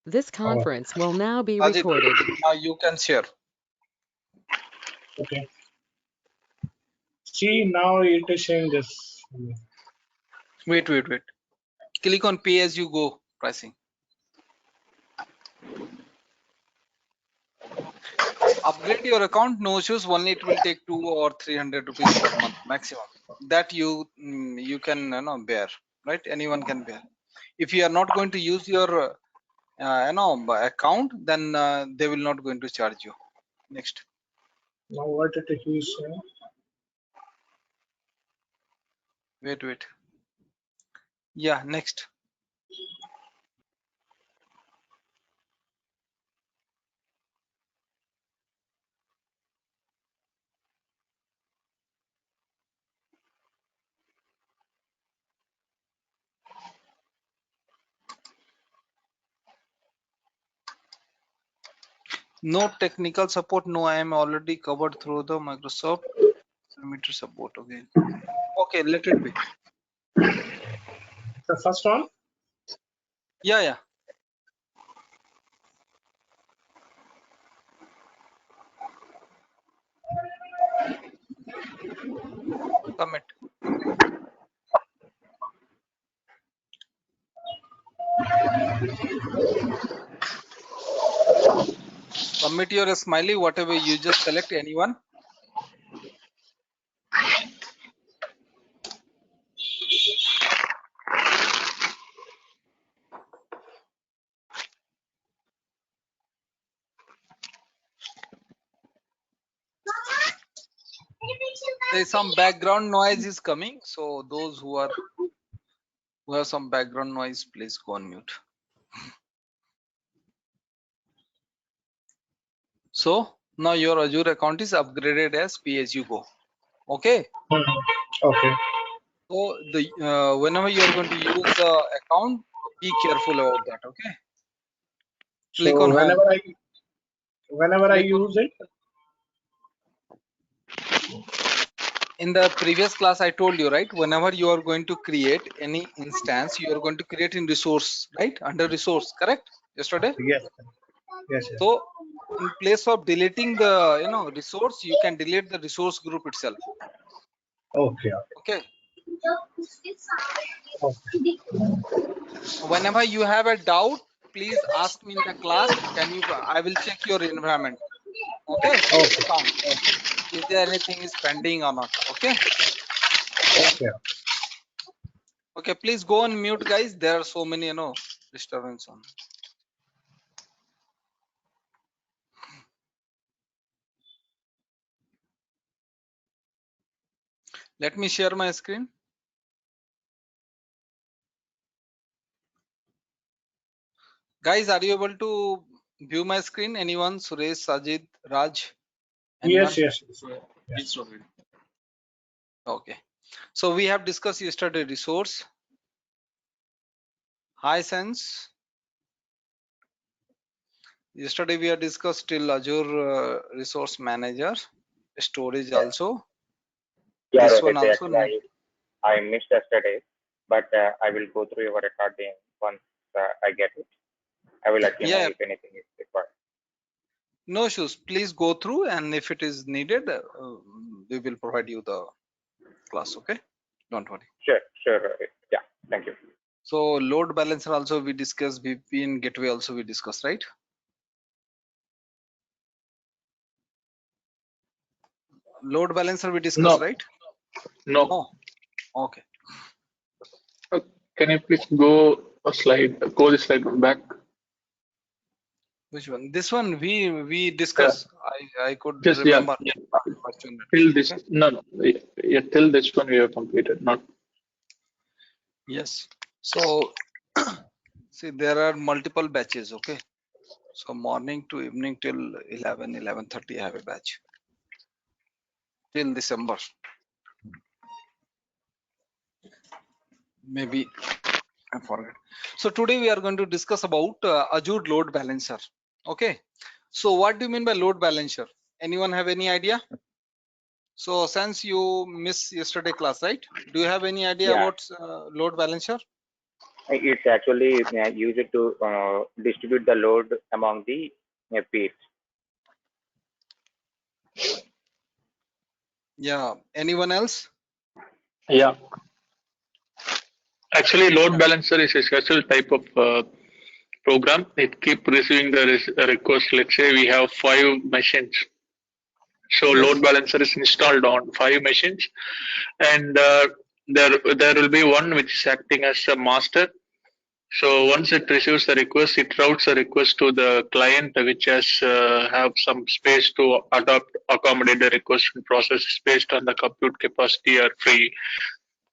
This Oh, conference will now be Ajit, recorded. now you can share. okay. See, now it is showing this. Wait. Click on pay as you go pricing. Upgrade your account, no issues. Only it will take 200 or 300 rupees per month maximum. That you can bear, right? Anyone can bear. If you are not going to use your account, then they will not going to charge you. Next. Now what it is showing? Wait. Yeah, next. No technical support. No, I am already covered through the Microsoft Meter support. Okay, let it be. The first one? Yeah. Commit. Submit your smiley, whatever you just select anyone. There is some background noise is coming, so those who have some background noise, please go on mute. So now your Azure account is upgraded as pay as you go. Okay. Okay. So the whenever you are going to use the account, be careful about that. Okay. Click So on home. whenever I use it. In the previous class, I told you, right? Whenever you are going to create any instance, you are going to create in resource, right? Under resource, correct? Yesterday. Yes. So in place of deleting the resource, you can delete the resource group itself. Okay. Whenever you have a doubt, please ask me in the class. I will check your environment. Okay. Count. Is there anything is pending or not? Okay. Okay. Please go on mute, guys. There are so many disturbance on. Let me share my screen. Guys, are you able to view my screen? Anyone? Suresh, Sajid, Raj? Anyone? Yes. Okay. So we have discussed yesterday resource. Hisense. Yesterday we have discussed till Azure Resource Manager, storage also. Yeah, This Rohit, one also. I missed yesterday, but I will go through your recording once I get it. I will let you know if anything is required. No issues. Please go through, and if it is needed, we will provide you the class. Okay, don't worry. Sure, Rohit. Yeah, thank you. So load balancer also we discussed. VPN gateway also we discussed, right? Load balancer we discussed, right? No. Okay. Can you please go the slide back? Which one? This one we discussed. I could Just remember. Yeah. Till this till this one we have completed. Not. Yes. So see, there are multiple batches. Okay. So morning to evening till 11:30 I have a batch till December. Maybe I forget. So today we are going to discuss about Azure Load Balancer. Okay. So what do you mean by load balancer? Anyone have any idea? So since you missed yesterday class, right? Do you have any idea about load balancer? It's actually used to distribute the load among the peers. Yeah. Anyone else? Yeah. Actually, load balancer is a special type of program. It keep receiving the request. Let's say we have 5 machines. So Yes. load balancer is installed on 5 machines, and there will be one which is acting as a master. So once it receives the request, it routes the request to the client, which has have some space to accommodate the request and process based on the compute capacity or free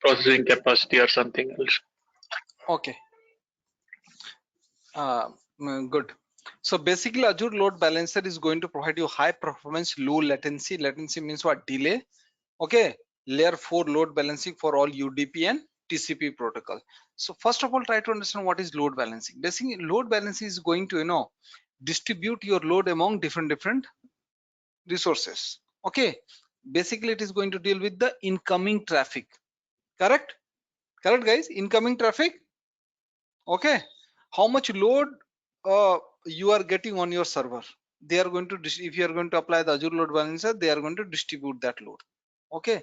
processing capacity or something else. Okay. Good. So basically, Azure Load Balancer is going to provide you high performance, low latency. Latency means what? Delay. Okay. Layer 4 load balancing for all UDP and TCP protocol. So first of all, try to understand what is load balancing. Basically, load balancing is going to distribute your load among different resources. Okay. Basically, it is going to deal with the incoming traffic. Correct? Correct, guys? Incoming traffic. Okay. How much load you are getting on your server? They are going to, if you are going to apply the Azure Load Balancer, they are going to distribute that load. Okay.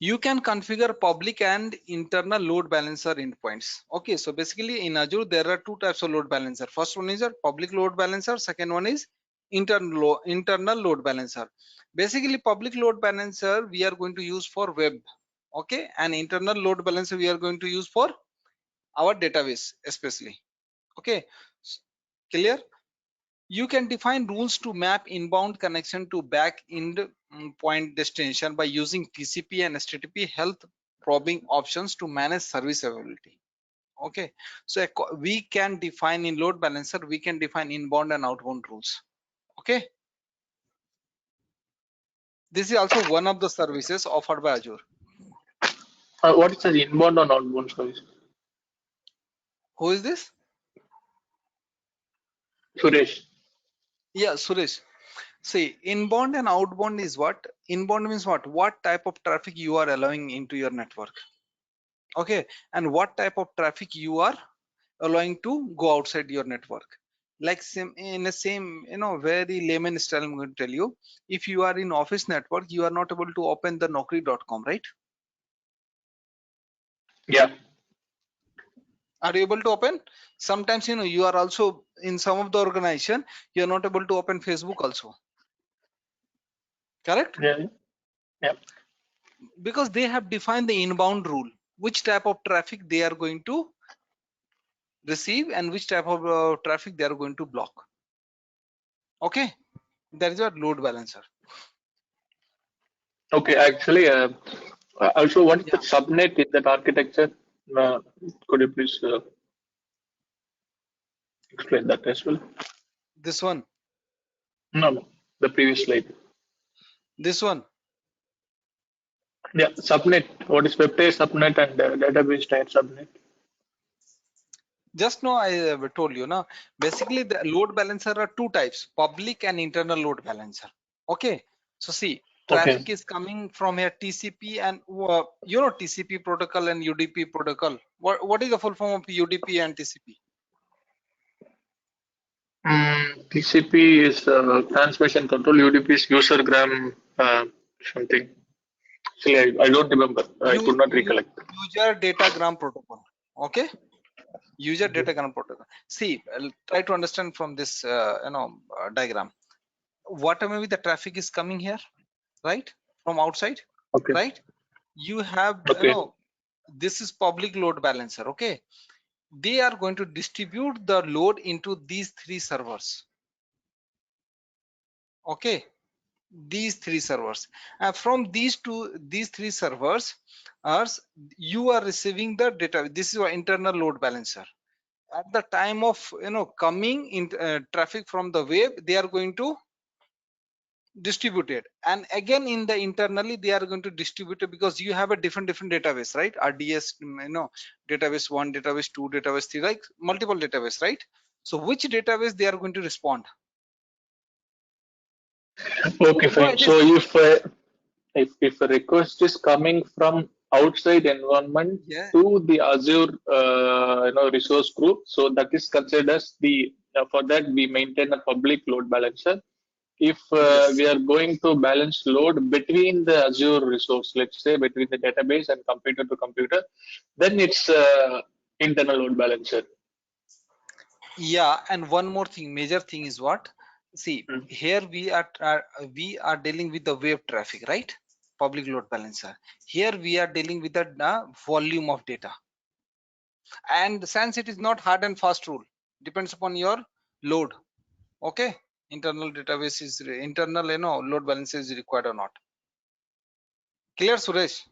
You can configure public and internal load balancer endpoints. Okay, so basically in Azure there are 2 types of load balancer. First one is a public load balancer, second one is internal load balancer. Basically public load balancer we are going to use for web, okay, and internal load balancer we are going to use for our database especially. Okay, clear? You can define rules to map inbound connection to back end point destination by using TCP and HTTP health probing options to manage service availability. Okay, so we can define in load balancer, we can define inbound and outbound rules. Okay, this is also one of the services offered by Azure. What is the inbound and outbound service? Who is this? Suresh. Yeah, Suresh. See, inbound and outbound is what? Inbound means what? What type of traffic you are allowing into your network. Okay, and what type of traffic you are allowing to go outside your network. Like in the same, very layman style, I'm going to tell you, if you are in office network, you are not able to open the naukri.com, right? Yeah. Are you able to open? Sometimes, you are also in some of the organization, you are not able to open Facebook also. Correct? Yeah. Yeah. Because they have defined the inbound rule, which type of traffic they are going to receive and which type of traffic they are going to block. Okay, that is what load balancer. Okay. Actually, also what is the Yeah. subnet in that architecture? Could you please explain that as well? This one. No, the previous slide. This one. Yeah, subnet. What is web tier subnet and database tier subnet? Just now I told you now. Basically, the load balancer are 2 types: public and internal load balancer. Okay. So see, traffic is coming from here TCP and TCP protocol and UDP protocol. What is the full form of UDP and TCP? TCP is transmission control. UDP is usergram something. Actually, I don't remember. I could not recollect. User datagram protocol. Okay. User datagram protocol. See, I'll try to understand from this diagram. Whatever maybe the traffic is coming here, right, from outside. Okay. Right, you have this is public load balancer. Okay, they are going to distribute the load into these 3 servers. Okay, these 3 servers, and from these 3 servers you are receiving the data. This is your internal load balancer. At the time of coming in traffic from the web, they are going to distributed, and again in the internally they are going to distribute it, because you have a different database, right? RDS, database 1, database 2, database 3, like multiple database, right? So which database they are going to respond? Okay, fine. So if a request is coming from outside environment Yeah. to the Azure resource group. So that is considered as the for that we maintain a public load balancer. If Yes. we are going to balance load between the Azure resource, let's say between the database and computer to computer, then it's internal load balancer. Yeah, and one more thing, major thing is what? See, Mm. here we are dealing with the web traffic, right? Public load balancer. Here we are dealing with the volume of data. And since it is not hard and fast rule, depends upon your load. Okay, internal database is internal, load balancer is required or not. Clear, Suresh?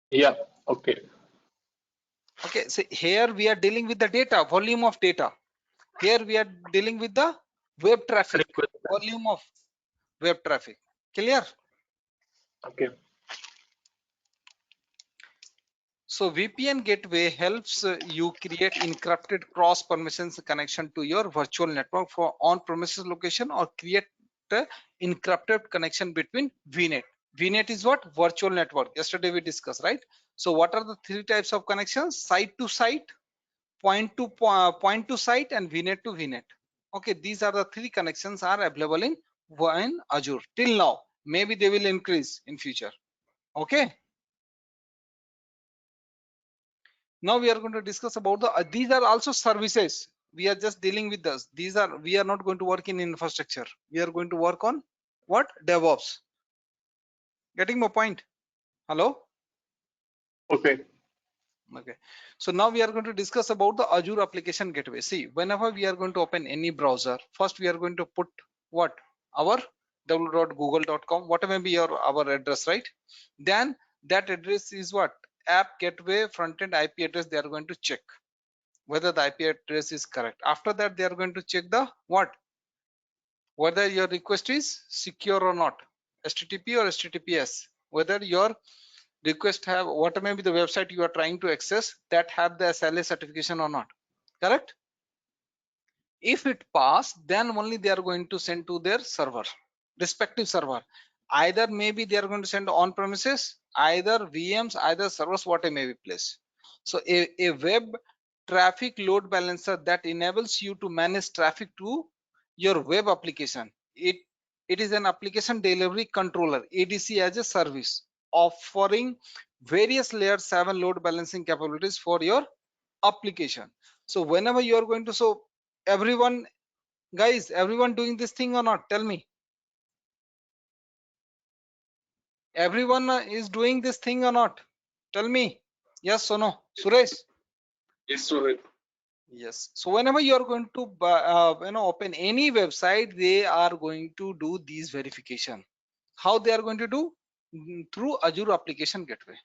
Yeah. Okay. Okay, so here we are dealing with the data, volume of data. Here we are dealing with the web traffic, Request. volume of web traffic. Clear? Okay. So VPN gateway helps you create encrypted cross permissions connection to your virtual network for on-premises location, or create the encrypted connection between VNet. VNet is what? Virtual network. Yesterday we discussed, right? So what are the three types of connections? Site to site, point to site, and VNet to VNet. Okay, these are the three connections are available in Azure till now. Maybe they will increase in future. Okay. Now we are going to discuss about the these are also services. We are just dealing with this. These are, we are not going to work in infrastructure. We are going to work on what? DevOps. Getting my point? Hello? Okay. Okay. So now we are going to discuss about the Azure Application Gateway. See, whenever we are going to open any browser, first we are going to put what? Our www.google.com, whatever may be our address, right? Then that address is what? App Gateway Frontend IP address. They are going to check whether the IP address is correct. After that, they are going to check the what? Whether your request is secure or not, HTTP or HTTPS. Whether your request have whatever may be the website you are trying to access, that have the SLA certification or not. Correct? If it pass, then only they are going to send to their server, respective server. Either maybe they are going to send on premises, either VMs, either servers, whatever may be placed. So a web traffic load balancer that enables you to manage traffic to your web application. It is an application delivery controller, ADC, as a service, offering various layer 7 load balancing capabilities for your application. So whenever you are going to, so everyone, guys, everyone doing this thing or not? Tell me. Everyone is doing this thing or not? Tell me. Yes or no? Suresh? Yes, Rohit. Yes. So whenever you are going to open any website, they are going to do these verification. How they are going to do? Through Azure Application Gateway.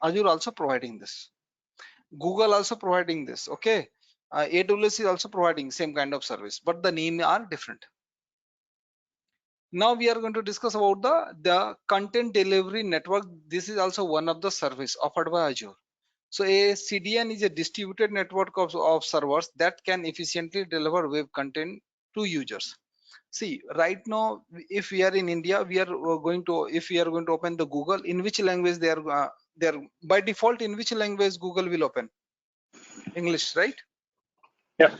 Azure also providing this. Google also providing this. Okay. AWS is also providing same kind of service, but the name are different. Now we are going to discuss about the content delivery network. This is also one of the service offered by Azure. So a CDN is a distributed network of servers that can efficiently deliver web content to users. See, right now, if we are in India, we are going to, if we are going to open the Google, in which language they are by default, in which language Google will open? English, right? Yeah.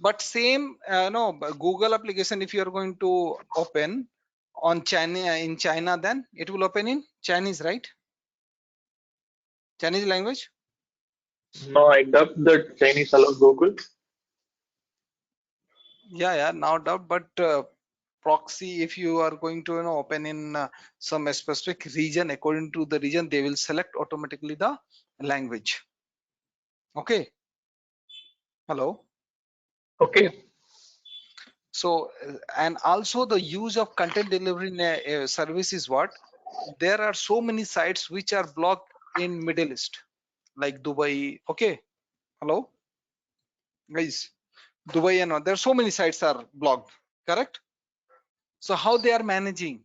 But same no, Google application, if you are going to open on China, in China, then it will open in Chinese, right? Chinese language. No, I dubbed the Chinese along Google. Yeah, no doubt. But proxy, if you are going to open in some specific region, according to the region, they will select automatically the language. Okay. Hello. Okay. So and also the use of content delivery service is what? There are so many sites which are blocked in Middle East, like Dubai. Okay. Hello, guys. Dubai and all. There are so many sites are blocked. Correct. So how they are managing?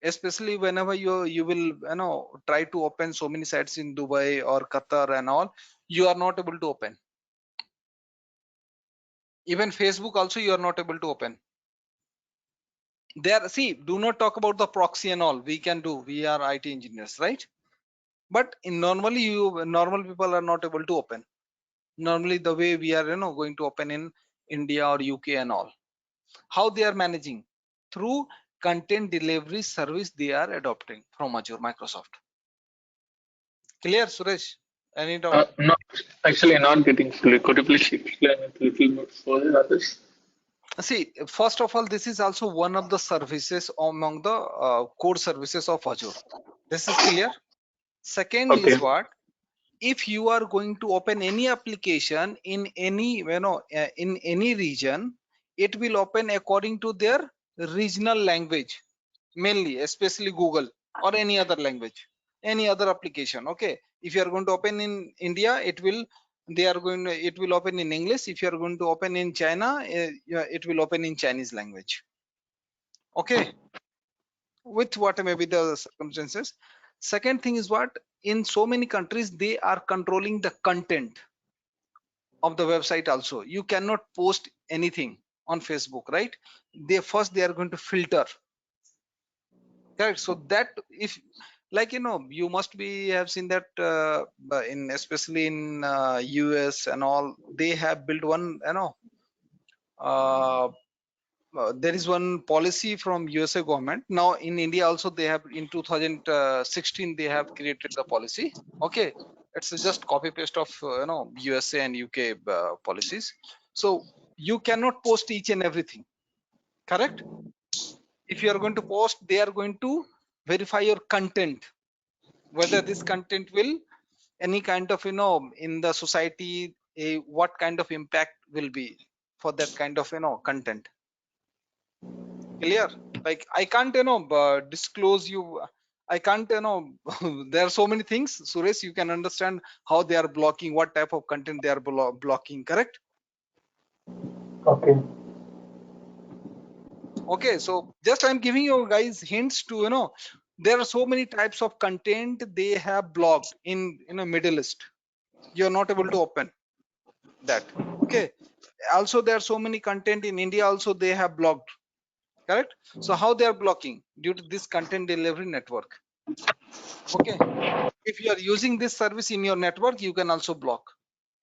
Especially whenever you will try to open so many sites in Dubai or Qatar and all, you are not able to open. Even Facebook also you are not able to open. There, see, do not talk about the proxy and all. We can do. We are IT engineers, right? But in normally, normal people are not able to open. Normally, the way we are, going to open in India or UK and all. How they are managing? Through content delivery service they are adopting from Azure Microsoft. Clear, Suresh? Any doubt? No, actually not getting fully. Could you please explain it a little bit further, others? See, first of all, this is also one of the services among the core services of Azure. This is clear. Second Okay. is what? If you are going to open any application in any, in any region, it will open according to their regional language, mainly, especially Google or any other language, any other application. Okay. If you are going to open in India, it will open in English. If you are going to open in China, it will open in Chinese language. Okay. With what may be the circumstances. Second thing is what? In so many countries, they are controlling the content of the website also. You cannot post anything on Facebook, right? They are going to filter. Correct. So that, if like, you must be have seen that in especially in US and all, they have built one, there is one policy from USA government. Now in India also, they have in 2016 they have created the policy. Okay, it's just copy paste of USA and UK policies. So you cannot post each and everything. Correct. If you are going to post, they are going to verify your content, whether this content will any kind of in the society, what kind of impact will be for that kind of content. Clear? Like I can't disclose you. I can't there are so many things, Suresh. You can understand how they are blocking, what type of content they are blocking. Correct? Okay. Okay, so just I'm giving you guys hints to there are so many types of content they have blocked in Middle East. You're not able to open that. Okay, also there are so many content in India also they have blocked. Correct? So how they are blocking? Due to this content delivery network. Okay, if you are using this service in your network, you can also block.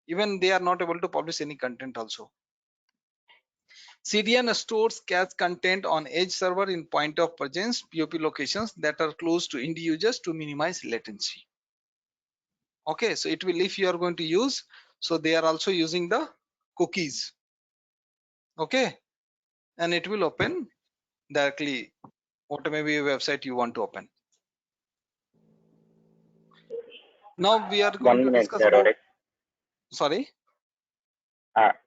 Even they are not able to publish any content also. CDN stores cache content on edge server in point of presence POP locations that are close to end users to minimize latency. Okay, so it will, if you are going to use, so they are also using the cookies. Okay, and it will open directly what may be a website you want to open. Now we are going 1 to minute, discuss about. Roderick. Sorry.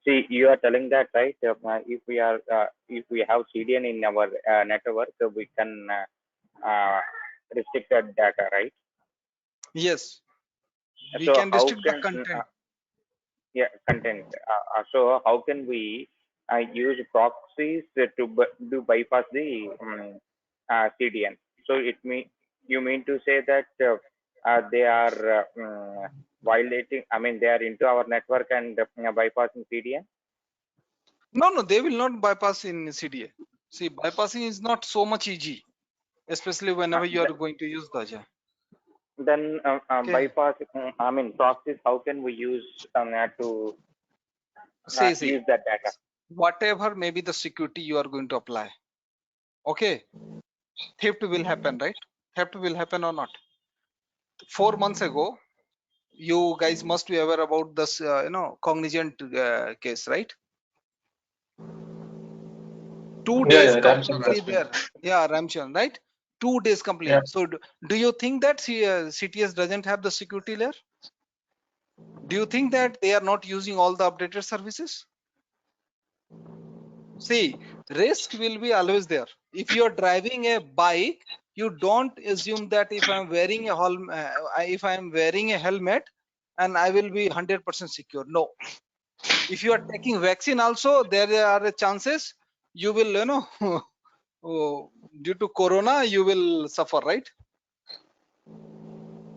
See, you are telling that, right? If we have CDN in our network, we can restrict that data, right? Yes. We So can how restrict the can content. content? So how can we use proxies to bypass the CDN? So you mean to say that they are violating? I mean, they are into our network and bypassing CDN? No, they will not bypass in CDA. See, bypassing is not so much easy, especially whenever you are going to use the Azure. Then Okay. bypass, I mean, proxies, how can we use to use that data? Whatever may be the security you are going to apply. Okay. Theft will happen, right? Theft will happen or not? 4 months ago, you guys must be aware about this, Cognizant case, right? 2 days completely there. Yeah, Ramchan, right? 2 days completely. Yeah. So do you think that CTS doesn't have the security layer? Do you think that they are not using all the updated services? See, risk will be always there. If you are driving a bike, you don't assume that if I'm wearing a helmet and I will be 100% secure. No. If you are taking vaccine also, there are chances you will, due to corona, you will suffer, right?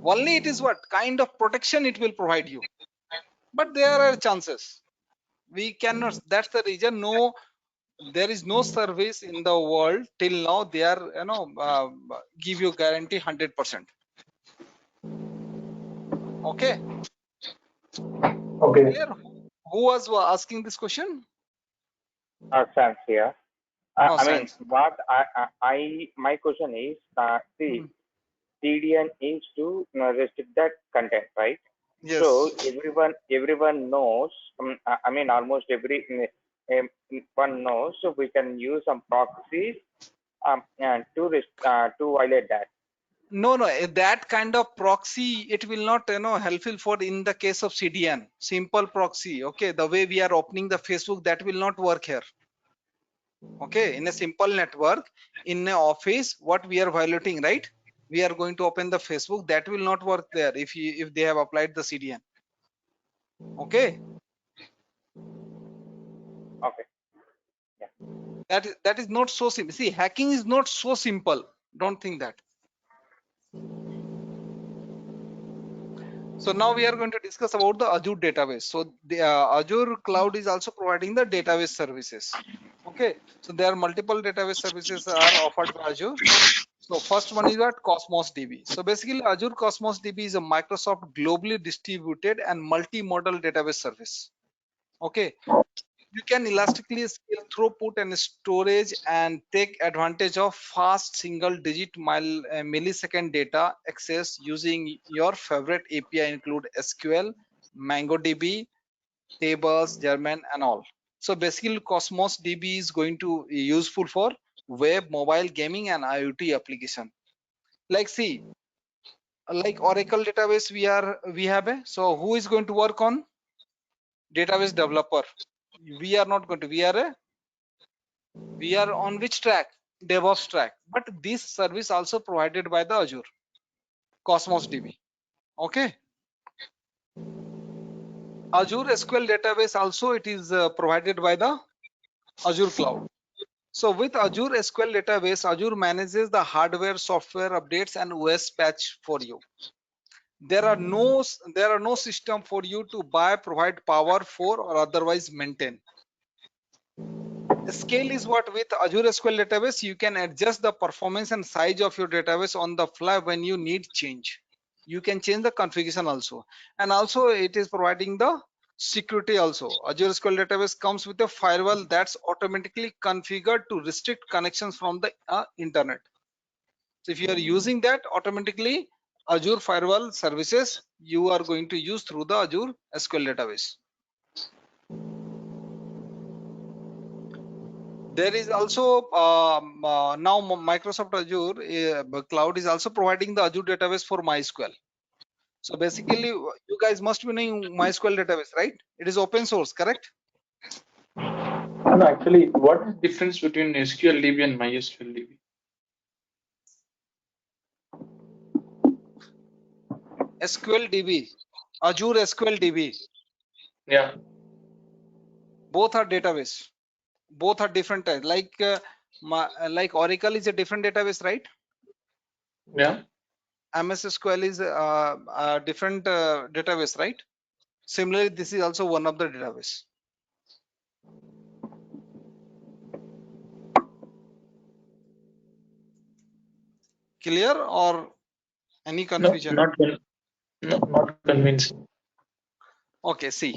Only it is what kind of protection it will provide you. But there are chances. We cannot, that's the reason no there is no service in the world till now they are give you guarantee 100%. Okay, Okay. clear? Who was asking this question? Sans here. Oh, I mean, science. what my question is, see, CDN is to restrict that content, right? So Yes. everyone knows. I mean, almost every one knows. So we can use some proxies and to violate that. No, no, that kind of proxy, it will not, helpful for in the case of CDN, simple proxy. Okay, the way we are opening the Facebook, that will not work here. Okay, in a simple network, in an office, what we are violating, right? We are going to open the Facebook, that will not work there if they have applied the CDN. Okay, Okay. that is not so simple. See, hacking is not so simple. Don't think that. So now we are going to discuss about the Azure database. So the Azure cloud is also providing the database services. Okay, so there are multiple database services are offered by Azure. So first one is what Cosmos DB. So basically Azure Cosmos DB is a Microsoft globally distributed and multi-model database service. Okay, you can elastically scale throughput and storage and take advantage of fast single digit millisecond data access using your favorite API include SQL, MongoDB, tables, German and all. So basically Cosmos DB is going to be useful for web, mobile, gaming and IoT application. Like see, like Oracle database we have a, so who is going to work on database developer? We are not going to, we are on which track? DevOps track. But this service also provided by the Azure Cosmos DB. Okay, Azure SQL database also it is provided by the Azure cloud. So with Azure SQL database, Azure manages the hardware, software updates and OS patch for you. There are no system for you to buy, provide power for or otherwise maintain. Scale is what with Azure SQL database, you can adjust the performance and size of your database on the fly when you need change. You can change the configuration also. And also it is providing the security also. Azure SQL database comes with a firewall that's automatically configured to restrict connections from the internet. So if you are using that automatically, Azure firewall services, you are going to use through the Azure SQL database. There is also now Microsoft Azure cloud is also providing the Azure database for MySQL. So basically you guys must be knowing MySQL database, right? It is open source, correct? No, actually, what is the difference between SQLDB and MySQLDB? SQLDB, Azure SQLDB, Yeah. both are database. Both are different types. Like Oracle is a different database, right? Yeah. MS SQL is a different database, right? Similarly, this is also one of the database. Clear or any No, confusion? not convincing. Okay, see,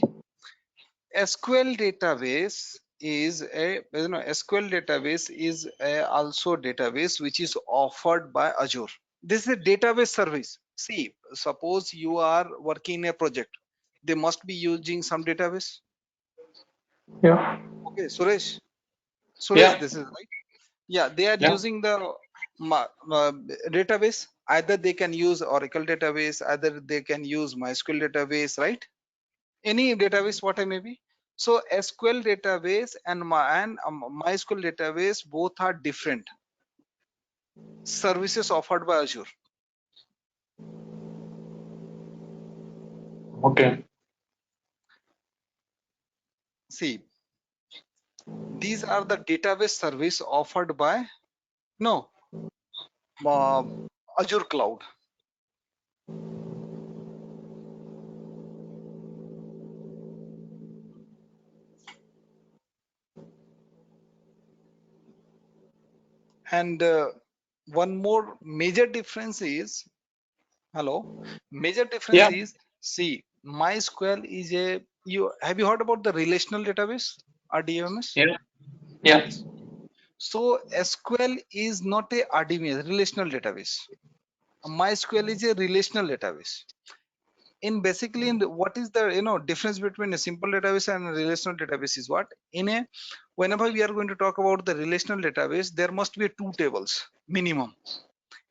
SQL database is SQL database is also database which is offered by Azure. This is a database service. See, suppose you are working in a project, they must be using some database. Yeah. Okay, Suresh, Yeah. this is right. Yeah, they are Yeah. using the database. Either they can use Oracle database, either they can use MySQL database, right? Any database, what I may be. So SQL database and MySQL database both are different services offered by Azure. Okay. See, these are the database service offered by Azure Cloud. And one more major difference is, major difference Yeah. is, see, MySQL is have you heard about the relational database or DMS? Yeah. Yeah. So SQL is not a RDBMS, relational database. MySQL is a relational database. Basically what is the difference between a simple database and a relational database is what? Whenever we are going to talk about the relational database, there must be two tables minimum,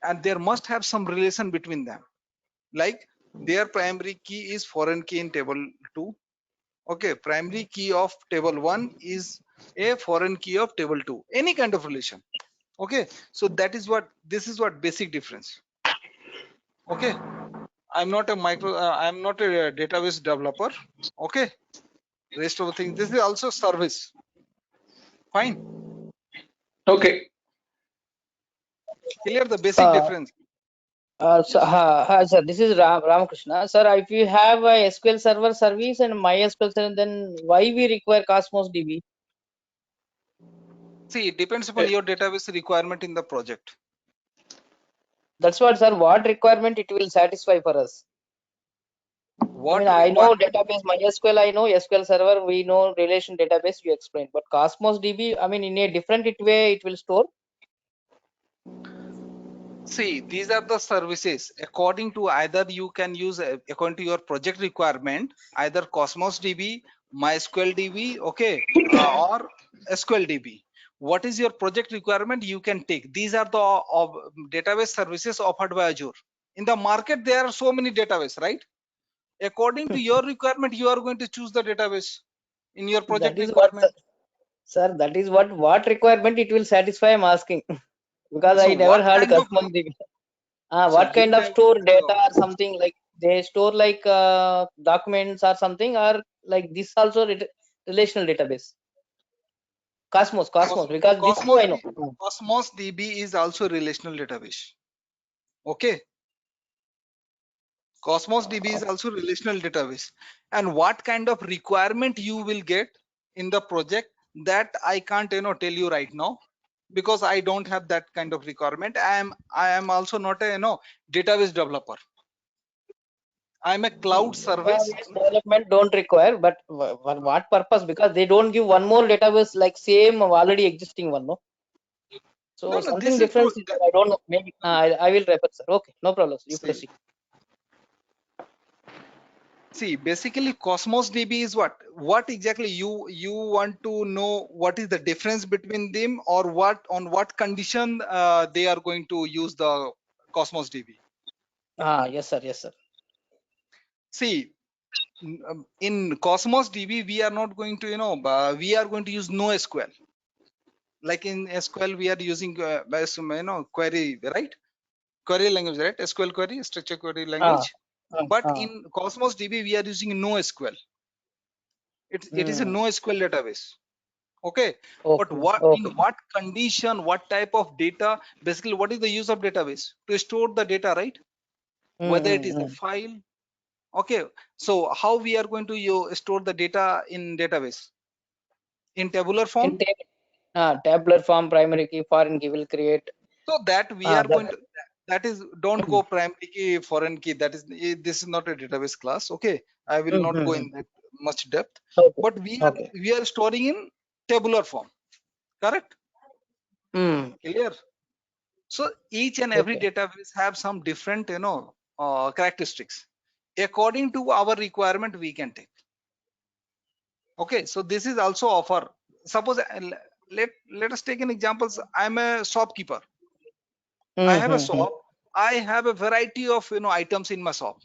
and there must have some relation between them. Like their primary key is foreign key in table 2. Okay, primary key of table 1 is a foreign key of table 2. Any kind of relation. Okay, so this is what basic difference. Okay, I'm not a database developer. Okay, rest of the things, this is also service. Fine, Okay. clear the basic Uh, difference. Sir, this is Ramakrishna. Sir, if you have a SQL Server service and MySQL Server, then why we require Cosmos DB? See, it depends upon your database requirement in the project. That's what, sir. What requirement it will satisfy for us? What I know requirement? database MySQL, I know SQL Server, we know relation database. You explained, but Cosmos DB, in a different way, it will store. See, these are the services according to either you can use according to your project requirement, either Cosmos DB, MySQL DB, okay, or SQL DB. What is your project requirement? You can take. These are the database services offered by Azure. In the market, there are so many database, right? According to your requirement, you are going to choose the database in your project That is what, requirement. sir. That is what requirement it will satisfy. I'm asking because So I never what heard kind of Cosmos DB. so What you kind of have store data or something, like they store like documents or something, or like this also relational database? Cosmos, because this two Cosmos I know. Cosmos DB is also a relational database. Okay, Cosmos DB is also relational database. And what kind of requirement you will get in the project, that I can't tell you right now, because I don't have that kind of requirement. I am also not a database developer. I'm a cloud service. Database development don't require, but for what purpose? Because they don't give one more database like same already existing one, no? So No, this something is true. different is there. I don't know. Maybe I will refer, sir. Okay, no problem. You proceed. See, basically Cosmos DB is what exactly you want to know, what is the difference between them, or on what condition they are going to use the Cosmos DB. Yes, sir. Yes, sir. See, in Cosmos DB we are not going to we are going to use NoSQL. Like in SQL we are using query, right? Query language, right? SQL query, structure query language. But in Cosmos DB we are using NoSQL. It is a NoSQL database. Okay, but in what condition, what type of data? Basically, what is the use of database? To store the data, right? Whether it is a file. Okay, so how we are going to store the data in database? In tabular form. Tabular form, primary key, foreign key will create. So that we are going to, that is, don't go primary key, foreign key. That is, this is not a database class. Okay, I will not go in that much depth. But we are storing in tabular form. Correct? Clear? So each and every database have some different characteristics. According to our requirement we can take. Okay, so this is also offer. Suppose let us take an example. I'm a shopkeeper. I have a shop. I have a variety of items in my shop.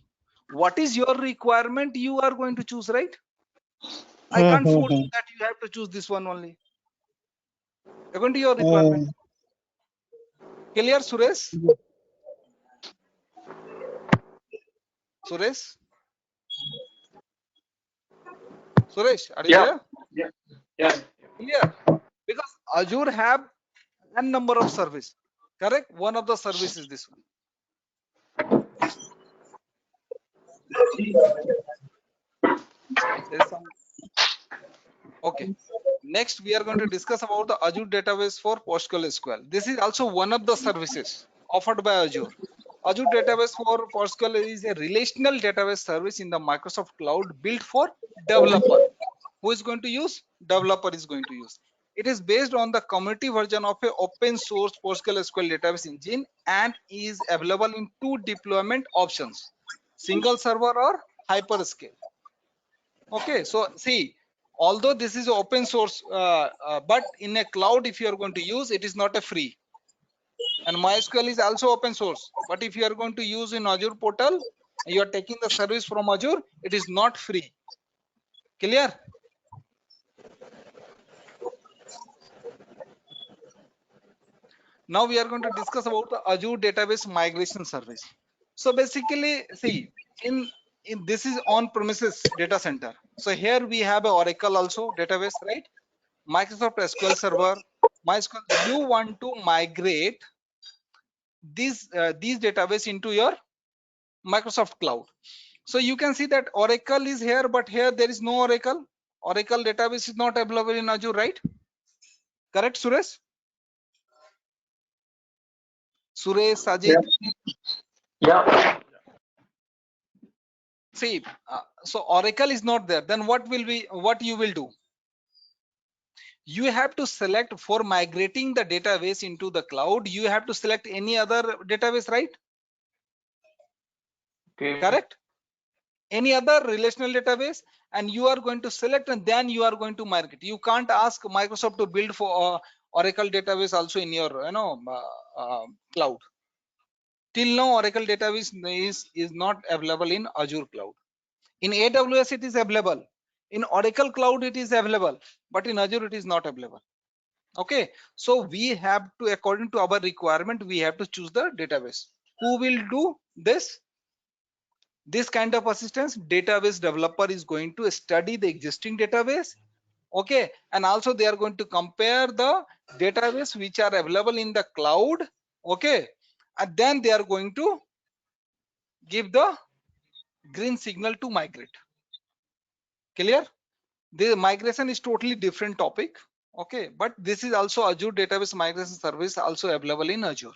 What is your requirement? You are going to choose, right? I can't force you that you have to choose this one only. According to your requirement. Clear, Suresh? Suresh? Suresh, are you there? Yeah. Clear? Because Azure have a number of service. Correct? One of the service is this one. There is some. Okay. Next, we are going to discuss about the Azure database for PostgreSQL. This is also one of the services offered by Azure. Azure database for PostgreSQL is a relational database service in the Microsoft Cloud built for developer. Who is going to use? Developer is going to use. It is based on the community version of a open source PostgreSQL database engine and is available in two deployment options: single server or hyperscale. Okay, so see, although this is open source, but in a cloud, if you are going to use, it is not a free. And MySQL is also open source, but if you are going to use in Azure portal, you are taking the service from Azure, it is not free. Clear? Now we are going to discuss about the Azure database migration service. So basically, see, in this is on-premises data center. So here we have a Oracle also database, right? Microsoft SQL Server, MySQL. You want to migrate these database into your Microsoft Cloud. So you can see that Oracle is here, but here there is no Oracle. Oracle database is not available in Azure, right? Correct, Suresh? Suresh, Sajid. Yeah. See, so Oracle is not there. Then what you will do? You have to select, for migrating the database into the cloud, you have to select any other database, right? Okay. Correct? Any other relational database, and you are going to select, and then you are going to migrate. You can't ask Microsoft to build for Oracle database also in your cloud. Till now, Oracle database is not available in Azure cloud. In AWS it is available, in Oracle cloud it is available, but in Azure it is not available. Okay, so we have to, according to our requirement, we have to choose the database. Who will do this kind of assistance? Database developer is going to study the existing database, okay, and also they are going to compare the database which are available in the cloud, okay, and then they are going to give the green signal to migrate. Clear? The migration is totally different topic, okay, but this is also Azure database migration service also available in Azure.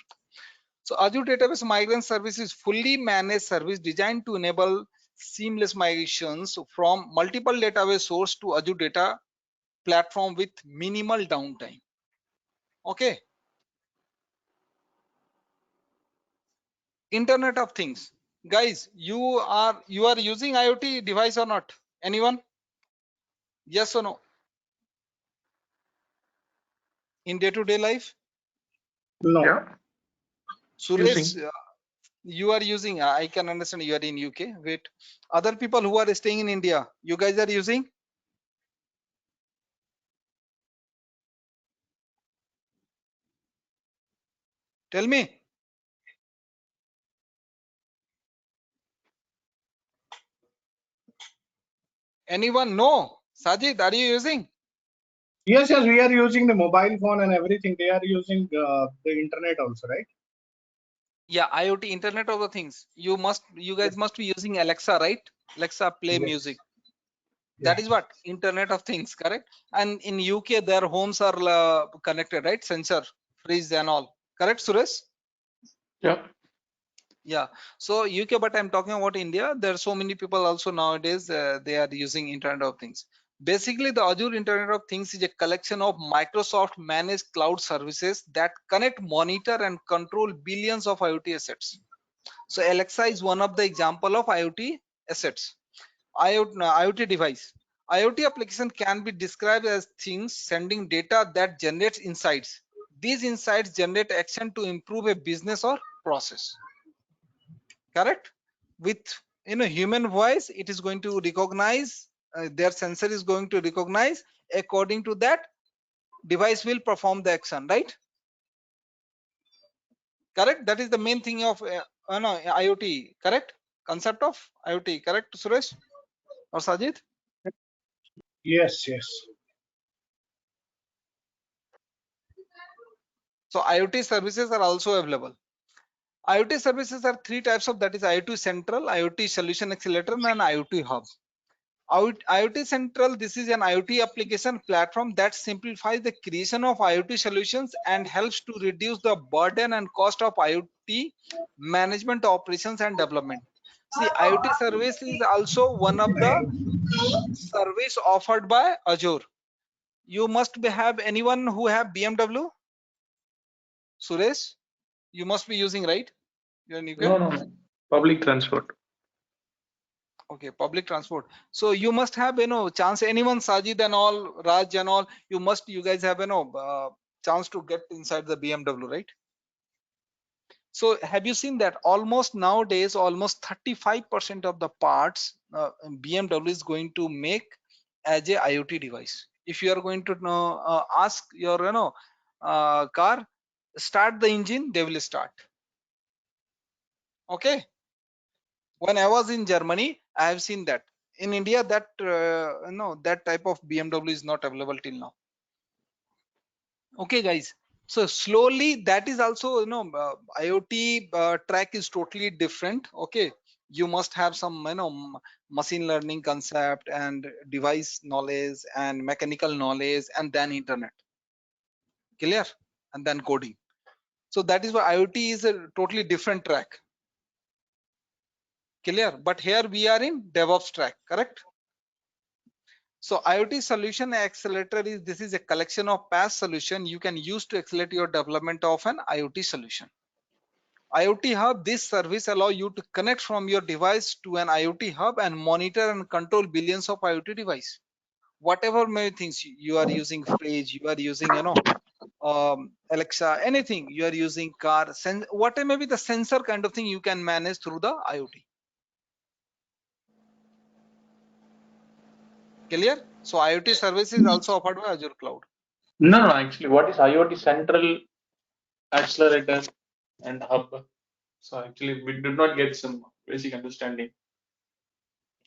So Azure database migration service is fully managed service designed to enable seamless migrations from multiple database source to Azure data platform with minimal downtime. Okay. Internet of Things. Guys, you are using IoT device or not? Anyone? Yes or no? In day-to-day life? No. Yeah. Suresh, you are using, I can understand you are in UK. Wait, other people who are staying in India, you guys are using? Tell me. Anyone? No. Sajid, are you using? Yes, we are using the mobile phone and everything. They are using the internet also, right? Yeah, IoT, Internet of the Things. You guys must be using Alexa, right? Alexa, play Yes. music. That is what Internet of Things, correct? And in UK, their homes are connected, right? Sensor, fridge, and all. Correct, Suresh? Yeah. Yeah. So UK, but I'm talking about India. There are so many people also nowadays. They are using Internet of Things. Basically, the Azure Internet of Things is a collection of Microsoft managed cloud services that connect, monitor, and control billions of IoT assets. So Alexa is one of the example of IoT assets. IoT device. IoT application can be described as things sending data that generates insights. These insights generate action to improve a business or process. Correct? With human voice, it is going to recognize, their sensor is going to recognize, according to that device will perform the action, right? Correct? That is the main thing of IoT. Correct? Concept of IoT. Correct, Suresh or Sajid? Yes. So IoT services are also available. IoT services are three types of, that is IoT Central, IoT Solution Accelerator, and IoT Hub. IoT Central, this is an IoT application platform that simplifies the creation of IoT solutions and helps to reduce the burden and cost of IoT management, operations, and development. See, IoT service is also one of the service offered by Azure. You must have anyone who have BMW? Suresh, you must be using, right? You're in UK? No. Public transport. Okay, public transport. So you must have, chance, anyone, Sajid and all, Raj and all, you guys have, chance to get inside the BMW, right? So have you seen that almost nowadays, almost 35% of the parts BMW is going to make as a IoT device. If you are going to ask your, car, start the engine, they will start. Okay. When I was in Germany, I have seen that. In India, that that type of BMW is not available till now. Okay, guys. So slowly, that is also, IoT track is totally different. Okay, you must have some, machine learning concept and device knowledge and mechanical knowledge and then internet. Clear? And then coding. So that is why IoT is a totally different track. Clear? But here we are in DevOps track, correct? So IoT Solution Accelerator this is a collection of past solution you can use to accelerate your development of an IoT solution. IoT Hub, this service allow you to connect from your device to an IoT hub and monitor and control billions of IoT device. Whatever many things you are using, fridge, you are using, Alexa, anything you are using, car, whatever may be the sensor kind of thing you can manage through the IoT. Clear? So IoT service is also offered by Azure Cloud. No, actually, what is IoT Central Accelerator and Hub? So actually, we did not get some basic understanding.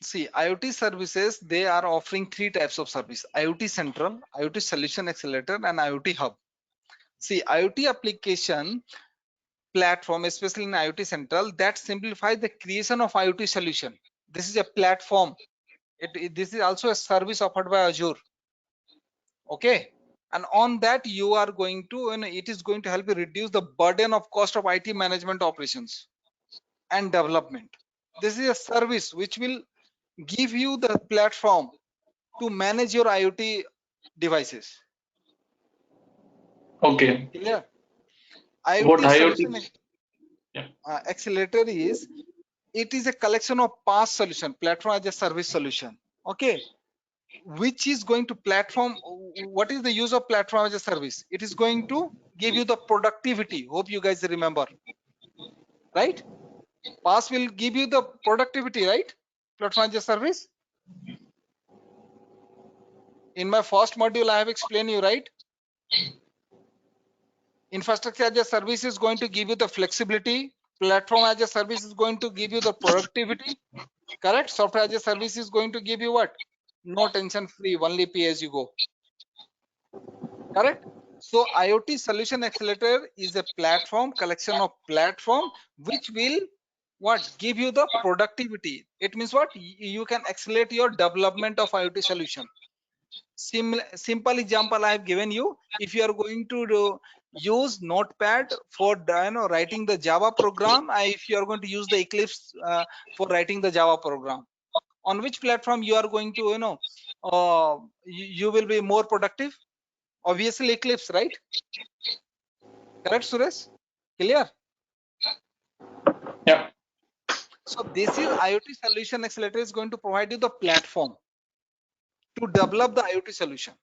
See, IoT services, they are offering three types of service: IoT Central, IoT Solution Accelerator, and IoT Hub. See, IoT application platform, especially in IoT Central, that simplifies the creation of IoT solution. This is a platform. This is also a service offered by Azure. Okay. And on that, you are going to, it is going to help you reduce the burden of cost of IT management operations and development. This is a service which will give you the platform to manage your IoT devices. Okay. Clear? What IoT Solution Accelerator is, it is a collection of past solution, platform as a service solution. Okay. Which is going to platform, what is the use of platform as a service? It is going to give you the productivity. Hope you guys remember, right? PaaS will give you the productivity, right? Platform as a service. In my first module, I have explained you, right? Infrastructure as a service is going to give you the flexibility. Platform as a service is going to give you the productivity. Correct? Software as a service is going to give you what? No tension free, only pay as you go. Correct? So IoT Solution Accelerator is a platform, collection of platform, which will give you the productivity. It means what? You can accelerate your development of IoT solution. Simple example I have given you. If you are going to use Notepad for writing the Java program, if you are going to use the Eclipse for writing the Java program, on which platform you are going to you will be more productive? Obviously Eclipse, right? Correct, Suresh? Clear? Yeah. So this is IoT Solution Accelerator is going to provide you the platform to develop the IoT solution.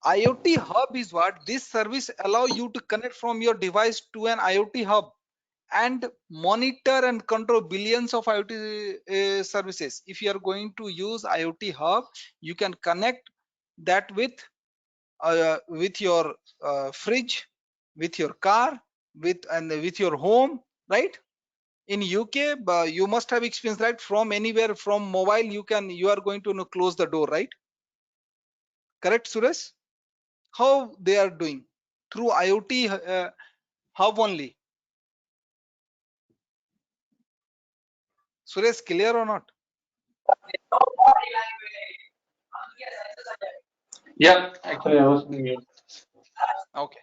IoT Hub is what? This service allow you to connect from your device to an IoT hub and monitor and control billions of IoT services. If you are going to use IoT Hub, you can connect that with your fridge, with your car, with your home, right? In UK, you must have experience, right? From anywhere, from mobile, you are going to close the door, right? Correct, Suresh? How they are doing? Through IoT hub only. Suresh, clear or not? Yeah, actually I was mute. Okay.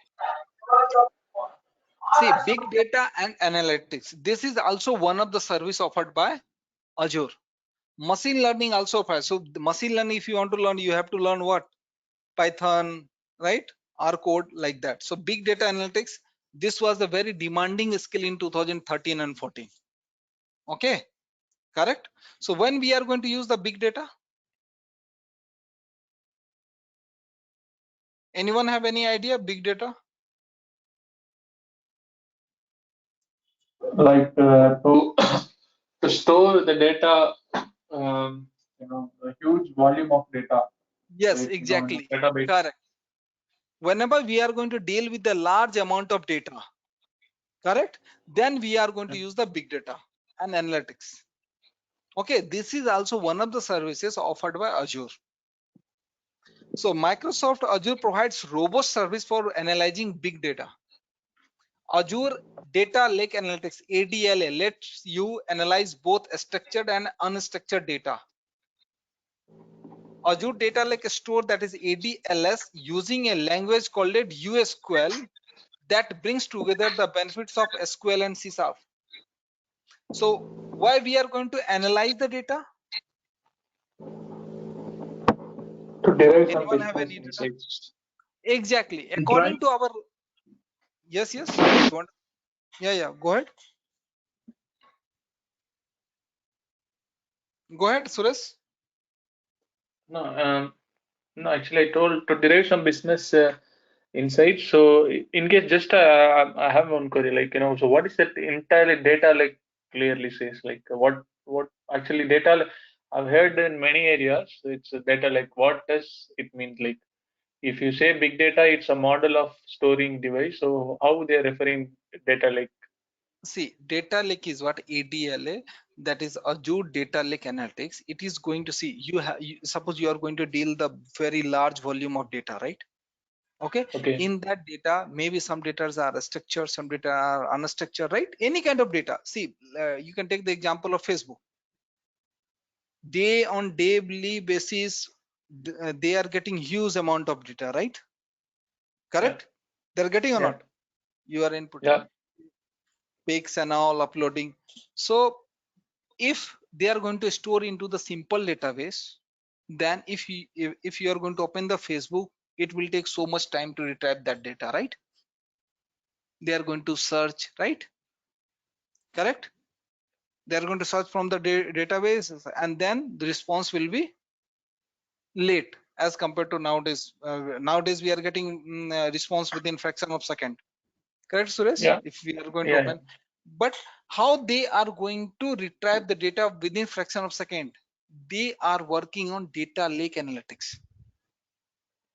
See, big data and analytics. This is also one of the service offered by Azure. Machine learning also offers. So the machine learning, if you want to learn, you have to learn what? Python, right? R code, like that. So big data analytics, this was a very demanding skill in 2013 and 14. Okay, correct? So when we are going to use the big data? Anyone have any idea? Big data? Like to to store the data, a huge volume of data, Yes, like in exactly. a database. Correct. Whenever we are going to deal with a large amount of data, correct, then we are going to use the big data and analytics. Okay, this is also one of the services offered by Azure. So Microsoft Azure provides robust service for analyzing big data. Azure Data Lake Analytics, ADLA, lets you analyze both structured and unstructured data. Azure Data Lake Store, that is ADLS, using a language called it USQL, that brings together the benefits of SQL and C#. So why we are going to analyze the data? To derive some Anyone have business any data? insights. Exactly. To According drive, to our, yes, you want, yeah, go ahead, Suresh. No, no, actually I told to derive some business insights. So in case just I have one query, like so what is that entirely data like clearly says, like what actually data? I've heard in many areas it's a data, like what does it mean? Like if you say big data, it's a model of storing device. So how they are referring data like? See, data lake is what? ADLA, that is Azure Data Lake Analytics. It is going to see, suppose you are going to deal the very large volume of data, right? Okay, Okay. in that data, maybe some data are structured, some data are unstructured, right? Any kind of data. See, you can take the example of Facebook. Day on daily basis, they are getting huge amount of data, right? Correct? They're getting or Yeah. not? You are inputting Yeah. pics and all, uploading. So if they are going to store into the simple database, then if you are going to open the Facebook, it will take so much time to retrieve that data, right? They are going to search, right? Correct? They are going to search from the database, and then the response will be late as compared to nowadays. Nowadays we are getting response within fraction of second. Correct, Suresh? Yeah. If we are going to Yeah. open, but how they are going to retrieve the data within fraction of second? They are working on data lake analytics.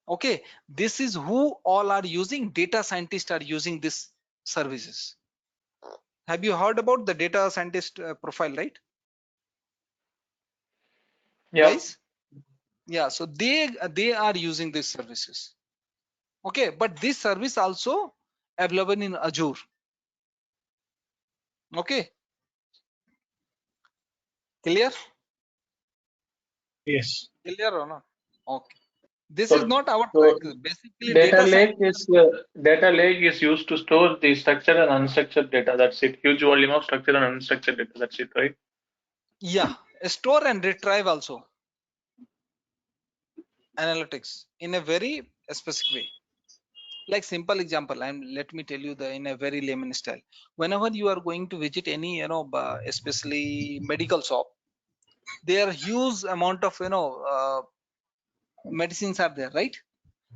Okay, this is who all are using. Data scientists are using these services. Have you heard about the data scientist profile, right, Yeah. guys? Yeah, so they are using these services. Okay, but this service also available in Azure. Okay, clear? yes. Clear or not? Okay. This is So, not our so track. Basically, data data lake scientists is used to store the structured and unstructured data. That's it. Huge volume of structured and unstructured data. That's it, right? yeah, store and retrieve also analytics in a very specific way. Like simple example, let me tell you the in a very layman style. Whenever you are going to visit any, especially medical shop, there are huge amount of medicines are there, right?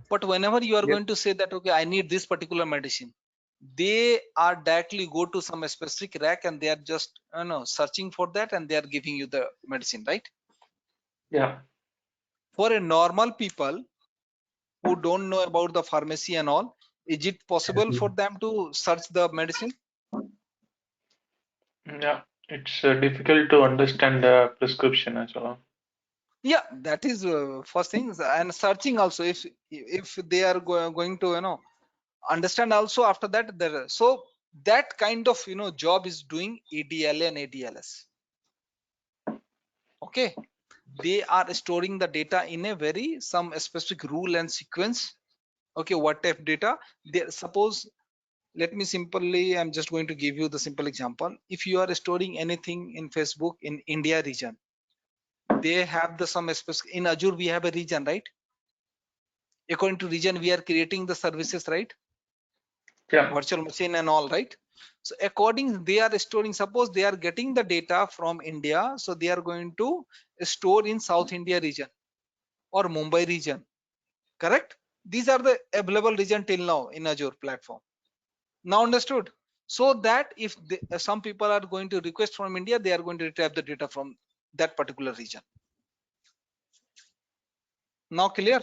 But whenever you are Yes. going to say that, okay, I need this particular medicine, they are directly go to some specific rack and they are just searching for that and they are giving you the medicine, right? Yeah. For a normal people who don't know about the pharmacy and all, is it possible for them to search the medicine? Yeah. It's difficult to understand the prescription as well. Yeah, that is first thing. And searching also, if they are going to understand also, after that there, so that kind of job is doing ADLA and ADLS. Okay, they are storing the data in a very some specific rule and sequence. Okay, what type data? They suppose, let me simply, I'm just going to give you the simple example. If you are storing anything in Facebook in India region, they have the some specific, in Azure we have a region, right? According to region we are creating the services, right? Yeah. Virtual machine and all, right? So according, they are storing, suppose they are getting the data from India, so they are going to store in South India region or Mumbai region, correct? These are the available region till now in Azure platform. Now understood? So that if some people are going to request from India, they are going to retrieve the data from that particular region. Now clear?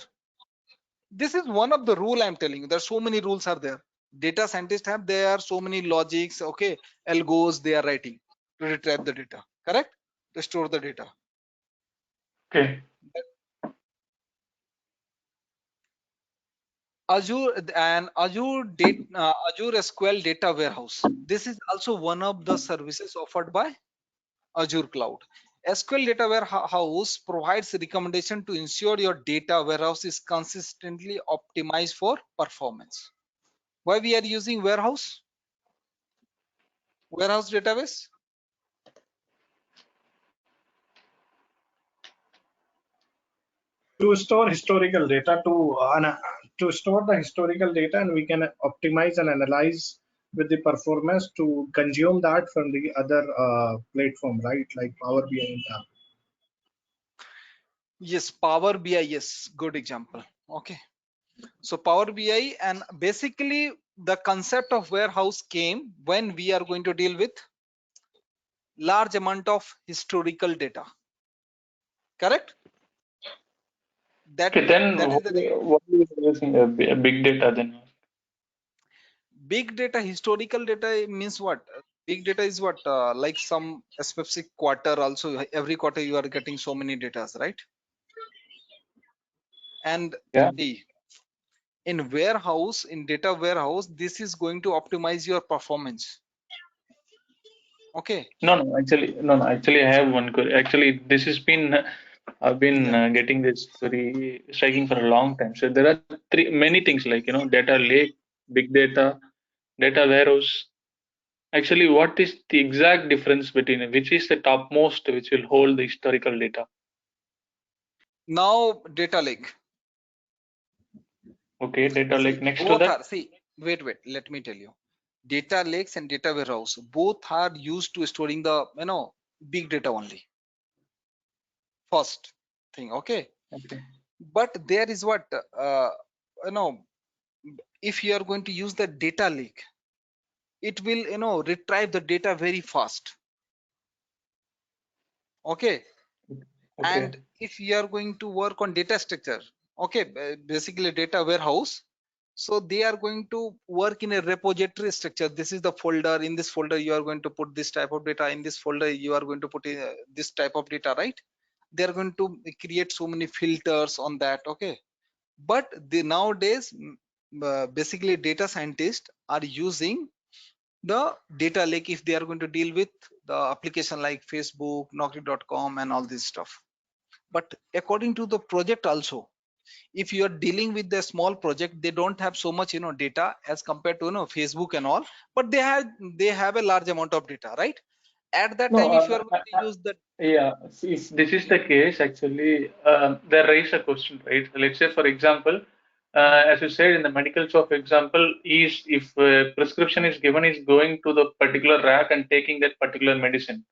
This is one of the rule I'm telling you. There are so many rules are there. Data scientists have, there are so many logics, okay, algos they are writing to retrieve the data, correct? To store the data. Okay. Azure and Azure data, Azure SQL data warehouse. This is also one of the services offered by Azure Cloud. SQL data warehouse provides recommendation to ensure your data warehouse is consistently optimized for performance. Why we are using warehouse database? To store historical data, to store the historical data, and we can optimize and analyze with the performance to consume that from the other platform, right? Like Power BI and Tableau. Yes, Power BI, yes, good example. Okay, so Power BI, and basically the concept of warehouse came when we are going to deal with large amount of historical data, correct? Okay, then That is the what are you using big data then? big data. Historical data means what? Big data is what, like some specific quarter, also every quarter you are getting so many data, right? And Yeah. see, in warehouse, in data warehouse, this is going to optimize your performance. Okay. No. Actually, I have one query. Actually, this has been I've been Yeah. getting this query striking for a long time. So there are many things like data lake, big data, data warehouse. Actually, what is the exact difference between which is the topmost which will hold the historical data? Now data lake. Okay, data See, lake next to both that. are, see, wait, let me tell you. Data lakes and data warehouse, both are used to storing the, big data only. First thing, okay. Okay. But there is what, if you are going to use the data lake, it will, retrieve the data very fast. Okay. Okay. And if you are going to work on data structure, okay, basically data warehouse, so they are going to work in a repository structure. This is the folder. In this folder you are going to put this type of data. In this folder you are going to put this type of data, right? They are going to create so many filters on that. Okay. But nowadays basically data scientists are using the data lake if they are going to deal with the application like Facebook, Naukri.com and all this stuff. But according to the project also, if you are dealing with the small project, they don't have so much data as compared to Facebook and all, but they have a large amount of data, right? At that No, time, if you are going to use the yeah, if this is the case, actually, there raise a question, right? Let's say, for example, as you said in the medical shop example, is if prescription is given, is going to the particular rack and taking that particular medicine.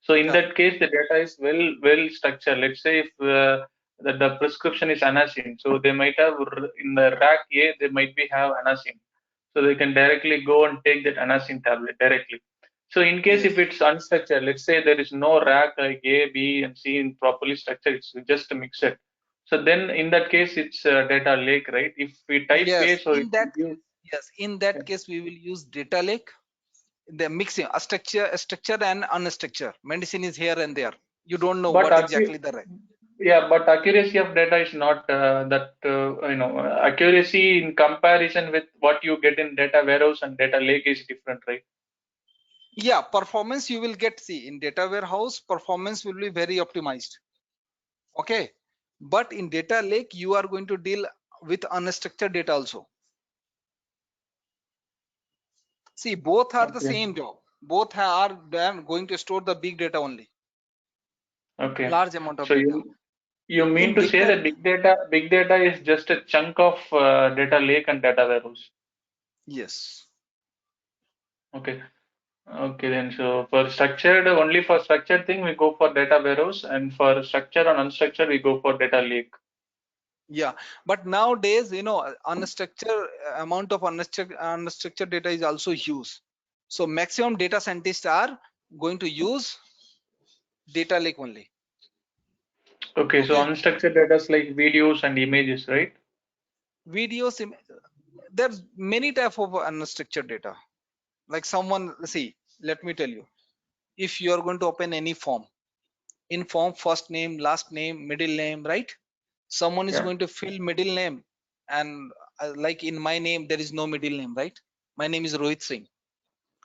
So in correct. that case, the data is well structured. Let's say if the prescription is anacin, so they might have in the rack A, they might be have anacin, so they can directly go and take that anacin tablet directly. So in case Yes. if it's unstructured, let's say there is no rack like A, B, and C in properly structured, it's just a mixer. So then in that case, it's a data lake, right? If we type A, Yes. so it In that will case, yes. In that case, we will use data lake. The mixing a structure and unstructured. Medicine is here and there. You don't know but what exactly the right. yeah, but accuracy of data is not that accuracy in comparison with what you get in data warehouse and data lake is different, right? Yeah, performance you will get. See, in data warehouse, performance will be very optimized. Okay, but in data lake you are going to deal with unstructured data also. See, both are the Okay. same job. Both are going to store the big data only, Okay. large amount of So data. you mean In to say data, that big data is just a chunk of data lake and data warehouse? yes. Okay. Okay, then so for structured, only for structured thing we go for data warehouse, and for structured and unstructured we go for data lake. Yeah, but nowadays, you know, unstructured amount of unstructured data is also used. So maximum data scientists are going to use data lake only. Okay, so Okay, unstructured data is like videos and images, right? videos. There's many type of unstructured data. Like someone, see, let me tell you, if you are going to open any form, in form first name, last name, middle name, right? Someone is Yeah. going to fill middle name, and like in my name there is no middle name, right? My name is Rohit Singh,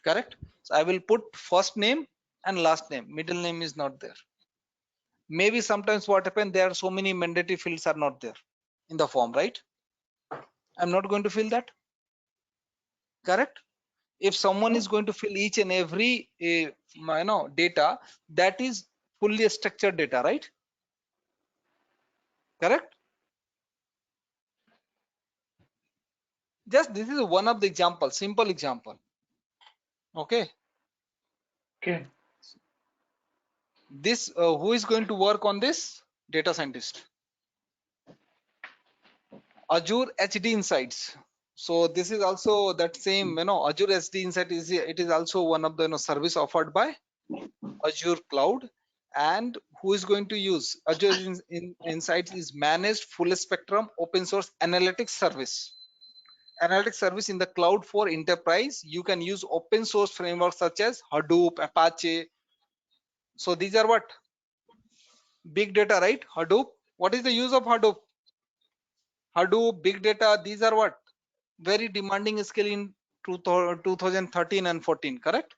correct? So I will put first name and last name, middle name is not there. Maybe sometimes what happens, there are so many mandatory fields are not there in the form, right? I'm not going to fill that, correct? If someone is going to fill each and every data, that is fully structured data, right? Correct? Just this is one of the example, simple example. Okay, Okay. this who is going to work on this? Data scientist. Azure HD Insights. So this is also that same, you know, Azure HD Insight is, it is also one of the, you know, service offered by Azure Cloud. And who is going to use Azure Insights is managed full spectrum open source analytics service. Analytics service in the cloud for enterprise. You can use open source frameworks such as Hadoop, Apache. So these are what? Big data, right? Hadoop. What is the use of Hadoop? Hadoop, big data, these are what? Very demanding skill in 2013 and 14, correct?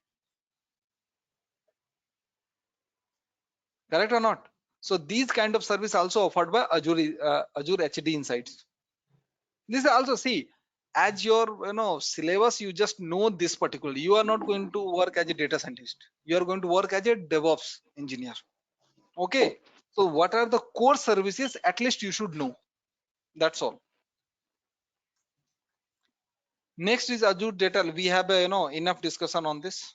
Correct or not? So these kind of service also offered by Azure HD Insights. This also, see, as your, you know, syllabus, you just know this particularly. You are not going to work as a data scientist. You are going to work as a DevOps engineer. Okay. So what are the core services? At least you should know. That's all. Next is Azure Data. We have enough discussion on this.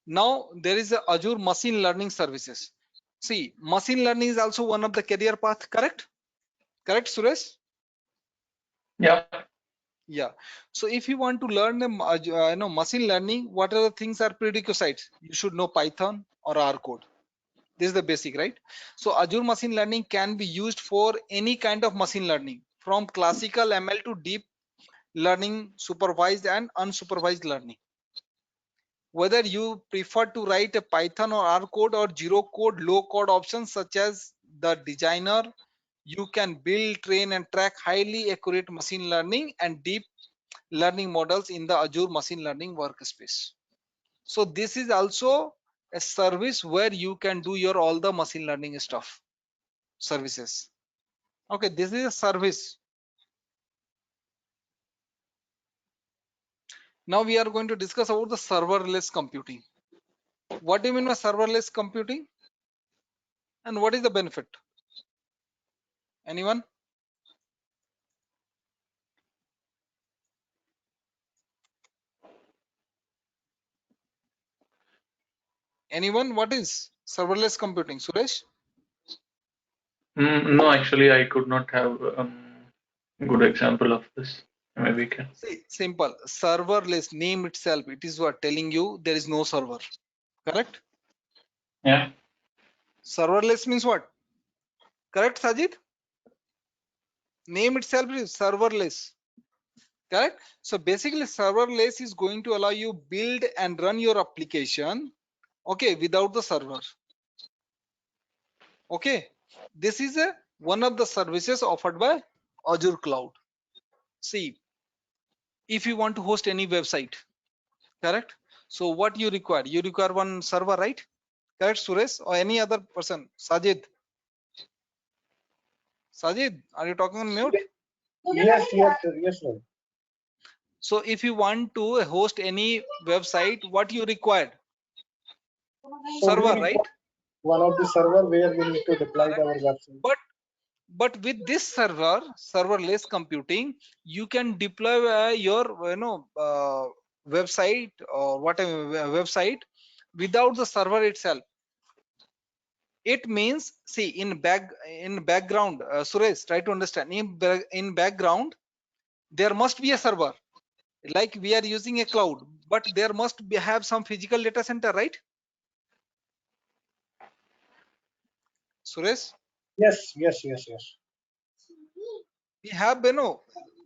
Now there is a Azure machine learning services. See, machine learning is also one of the career path, correct? Correct, Suresh? Yeah. Yeah. So if you want to learn the machine learning, what are the things are prerequisites? You should know Python or R code. This is the basic, right? So Azure machine learning can be used for any kind of machine learning, from classical ML to deep learning, supervised and unsupervised learning. Whether you prefer to write a Python or R code or zero code, low code options such as the designer, you can build, train and track highly accurate machine learning and deep learning models in the Azure machine learning workspace. So this is also a service where you can do your all the machine learning stuff services. Okay, this is a service. Now we are going to discuss about the serverless computing. What do you mean by serverless computing? And what is the benefit? Anyone? Anyone? What is serverless computing? Suresh? No, actually, I could not have good example of this. Maybe we can. See, simple. Serverless name itself, it is what telling you there is no server. Correct? Yeah. Serverless means what? Correct, Sajid? Name itself is serverless. Correct? So basically, serverless is going to allow you build and run your application, okay, without the server. Okay, this is one of the services offered by Azure Cloud. See, if you want to host any website, correct? So what you require? You require one server, right? Correct, Suresh? Or any other person? Sajid, are you talking on mute? Yes, sir. So if you want to host any website, what you required? So Server, we right? one of the server where we need to deploy Correct. our website. But with this serverless computing, you can deploy your website or whatever website without the server itself. It means, see, in background, Suresh, try to understand. In background, there must be a server, like we are using a cloud, but there must have some physical data center, right, Suresh? Yes. We have,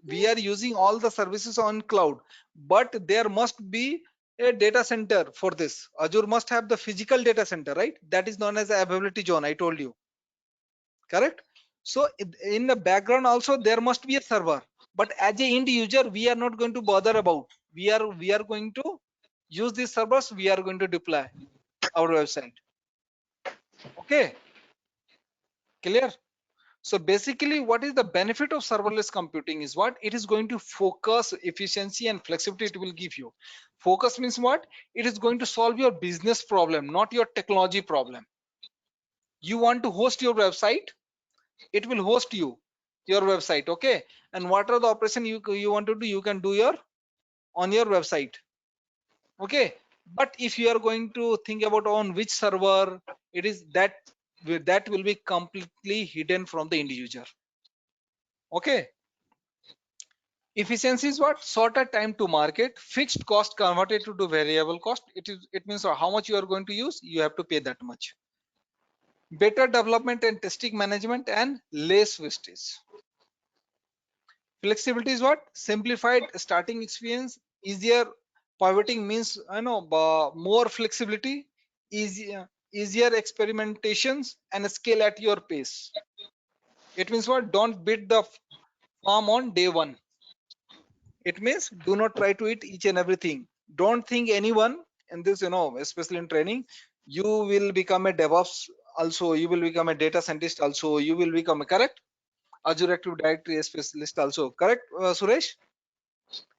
we are using all the services on cloud, but there must be a data center for this. Azure must have the physical data center, right? That is known as the availability zone, I told you. Correct? So in the background also there must be a server, but as a end user we are not going to bother about. We are going to use these servers. We are going to deploy our website. Okay, clear? So basically, what is the benefit of serverless computing is what? It is going to focus, efficiency and flexibility it will give you. Focus means what? It is going to solve your business problem, not your technology problem. You want to host your website, it will host your website, okay? And what are the operation you want to do, you can do on your website, okay? But if you are going to think about on which server, it is that will be completely hidden from the end user. Okay, efficiency is what? Shorter time to market, fixed cost converted to variable cost. It means how much you are going to use, you have to pay that much. Better development and testing management and less wastage. Flexibility is what? Simplified starting experience, easier pivoting means more flexibility, easier experimentations and scale at your pace. It means what? Don't beat the farm on day one. It means do not try to eat each and everything. Don't think anyone in this, especially in training, you will become a DevOps also, you will become a data scientist also, you will become a correct Azure Active Directory specialist also, correct, Suresh?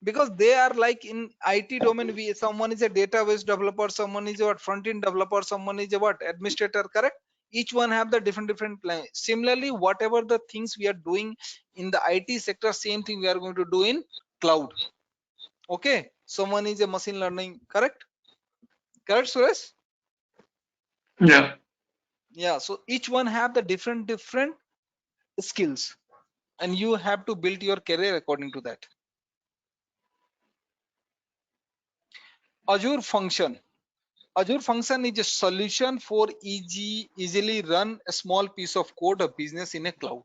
Because they are like in IT domain, someone is a database developer, someone is a front-end developer, someone is a administrator, correct? Each one have the different plan. Similarly, whatever the things we are doing in the IT sector, same thing we are going to do in cloud. Okay, someone is a machine learning, correct, Suresh? Yeah, so each one have the different skills, and you have to build your career according to that. Azure Function is a solution for easily run a small piece of code of business in a cloud.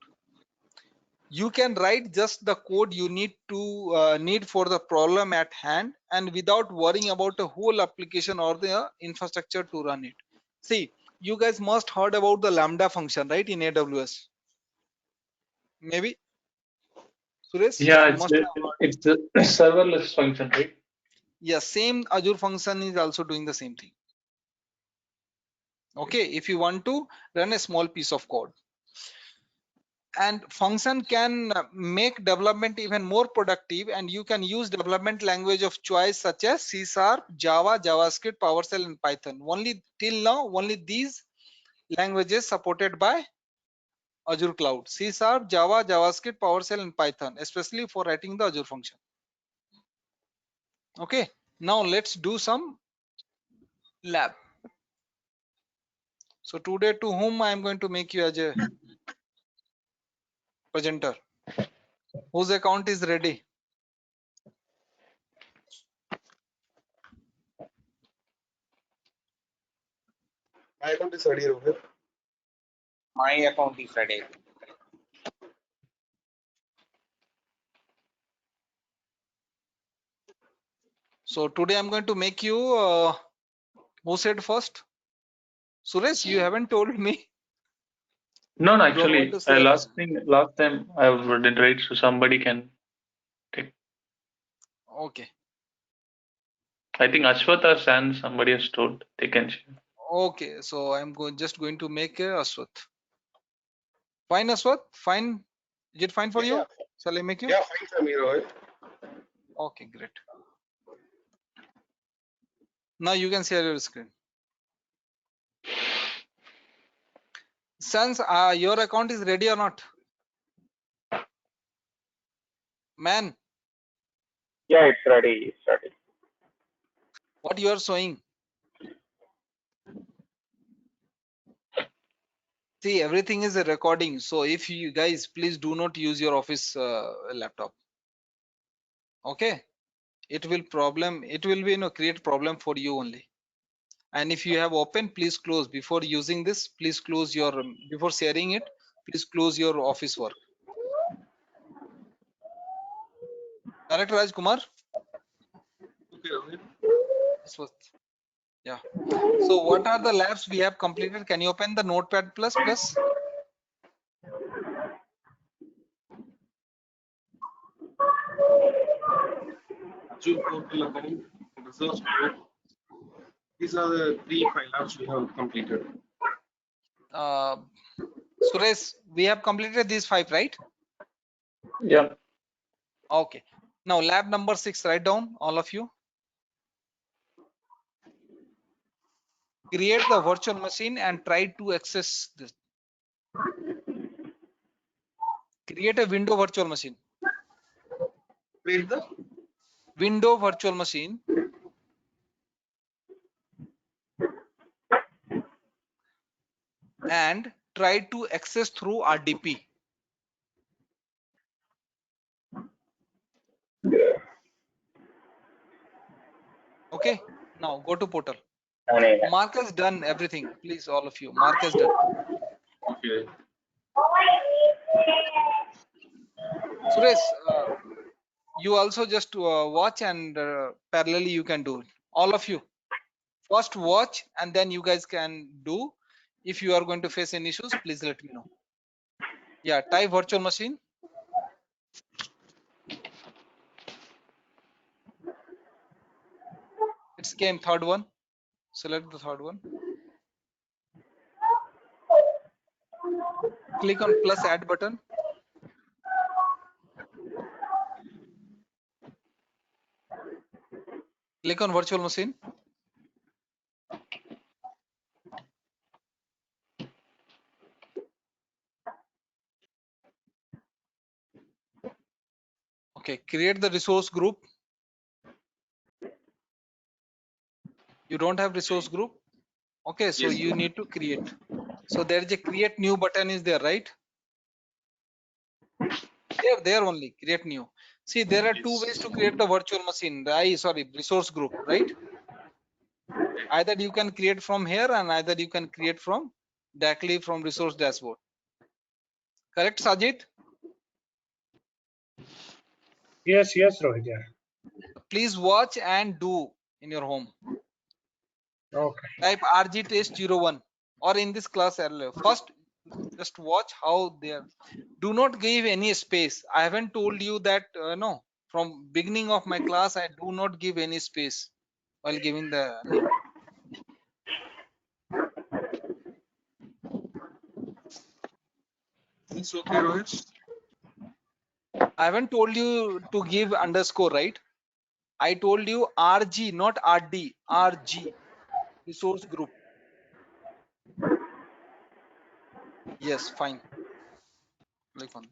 You can write just the code you need for the problem at hand, and without worrying about the whole application or the infrastructure to run it. See, you guys must heard about the Lambda function, right, in AWS? Maybe, Suresh? Yeah, You must have heard. it's a serverless function, right? Yeah, same Azure function is also doing the same thing. Okay, if you want to run a small piece of code, and function can make development even more productive, and you can use development language of choice such as C#, Java, JavaScript, PowerShell and Python. Only till now, only these languages supported by Azure Cloud: C#, Java, JavaScript, PowerShell and Python, especially for writing the Azure function. Okay, now let's do some lab. So today, to whom I am going to make you as a presenter? Whose account is ready? My account is ready, Rohit. My account is ready. So today I'm going to make you, who said first? Suresh, you haven't told me. No, You are going actually, to say last time I didn't write, so somebody can take. okay. I think Ashwath or San, somebody has told they can share. Okay, so I'm just going to make a Aswath. Fine, Aswath? Fine? Is it fine for you? Yeah, Shall I make you? yeah, fine for me, Rohit. Okay, great. Now you can share your screen. Sons, your account is ready or not? Man, Yeah, it's ready. It's ready. what you are showing? See, everything is a recording. So if you guys, please do not use your office laptop. Okay, it will be create problem for you only. And if you have open, please close before using this. Please close your before sharing it. Please close your office work. Correct, Raj Kumar? Okay, Rohit. Yeah. So what are the labs we have completed? Can you open the Notepad plus? Azure portal account, resource group. These are the 3 file labs we have completed. Suresh, we have completed these 5, right? Yeah. Okay. Now lab number 6, write down all of you. Create the virtual machine and try to access this. Create a window virtual machine. Create the Window virtual machine. And try to access through RDP. Okay. Now go to portal. Mark has done everything. Please, all of you. Mark has done. okay. Suresh, you also just watch and parallelly you can do it. All of you. First watch and then you guys can do. If you are going to face any issues, please let me know. Yeah, type virtual machine. It's came third one. Select the third one. Click on plus add button. Click on virtual machine. Okay, create the resource group. You don't have resource group. Okay, so Yes. you need to create. So there is a create new button is there, right? There only create new. See, there are 2 ways to create the virtual machine. Resource group, right? Either you can create from here and either you can create from directly from resource dashboard. Correct, Sajid? Yes, Rohit. Yeah. Please watch and do in your home. Okay. Type RG test 01 or in this class earlier. First, just watch how they are. Do not give any space. I haven't told you that no. From beginning of my class, I do not give any space while giving the name. It's okay, Rohit. I haven't told you to give underscore, right? I told you RG, not RD. RG, resource group. Yes, fine. Click on.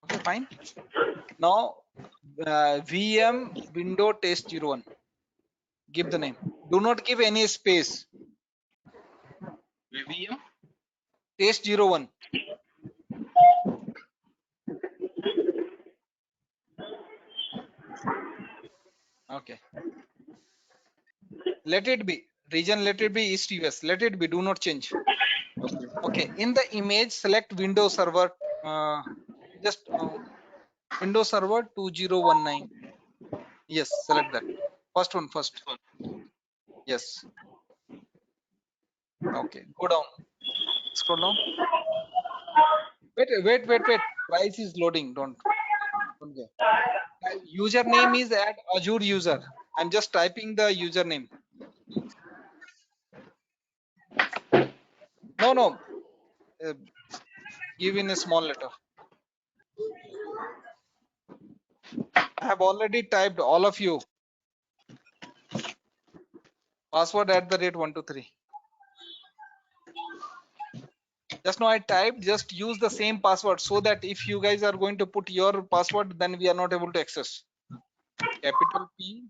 Okay, fine. Now, VM window test 01. Give the name. Do not give any space. VVM. Test 01. Okay. Let it be. Region, let it be East US. Let it be. Do not change. Okay. Okay. In the image, select Windows Server. Just Windows Server 2019. Yes, select that. First one first. Yes. Okay. Go down. Scroll down. Wait. Price is loading. Don't go. Username is at Azure user. I'm just typing the username. No. Give in a small letter. I have already typed, all of you, password @123. Just now I typed, just use the same password so that if you guys are going to put your password, then we are not able to access. Capital P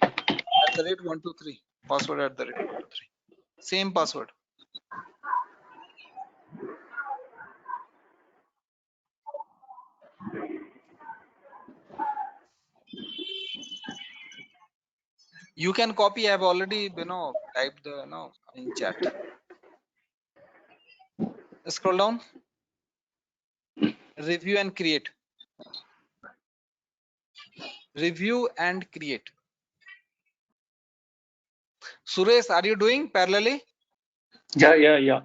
@123. Password @123. Same password. You can copy. I have already typed the in chat. Scroll down. Review and create. Review and create. Suresh, are you doing parallelly? Yeah.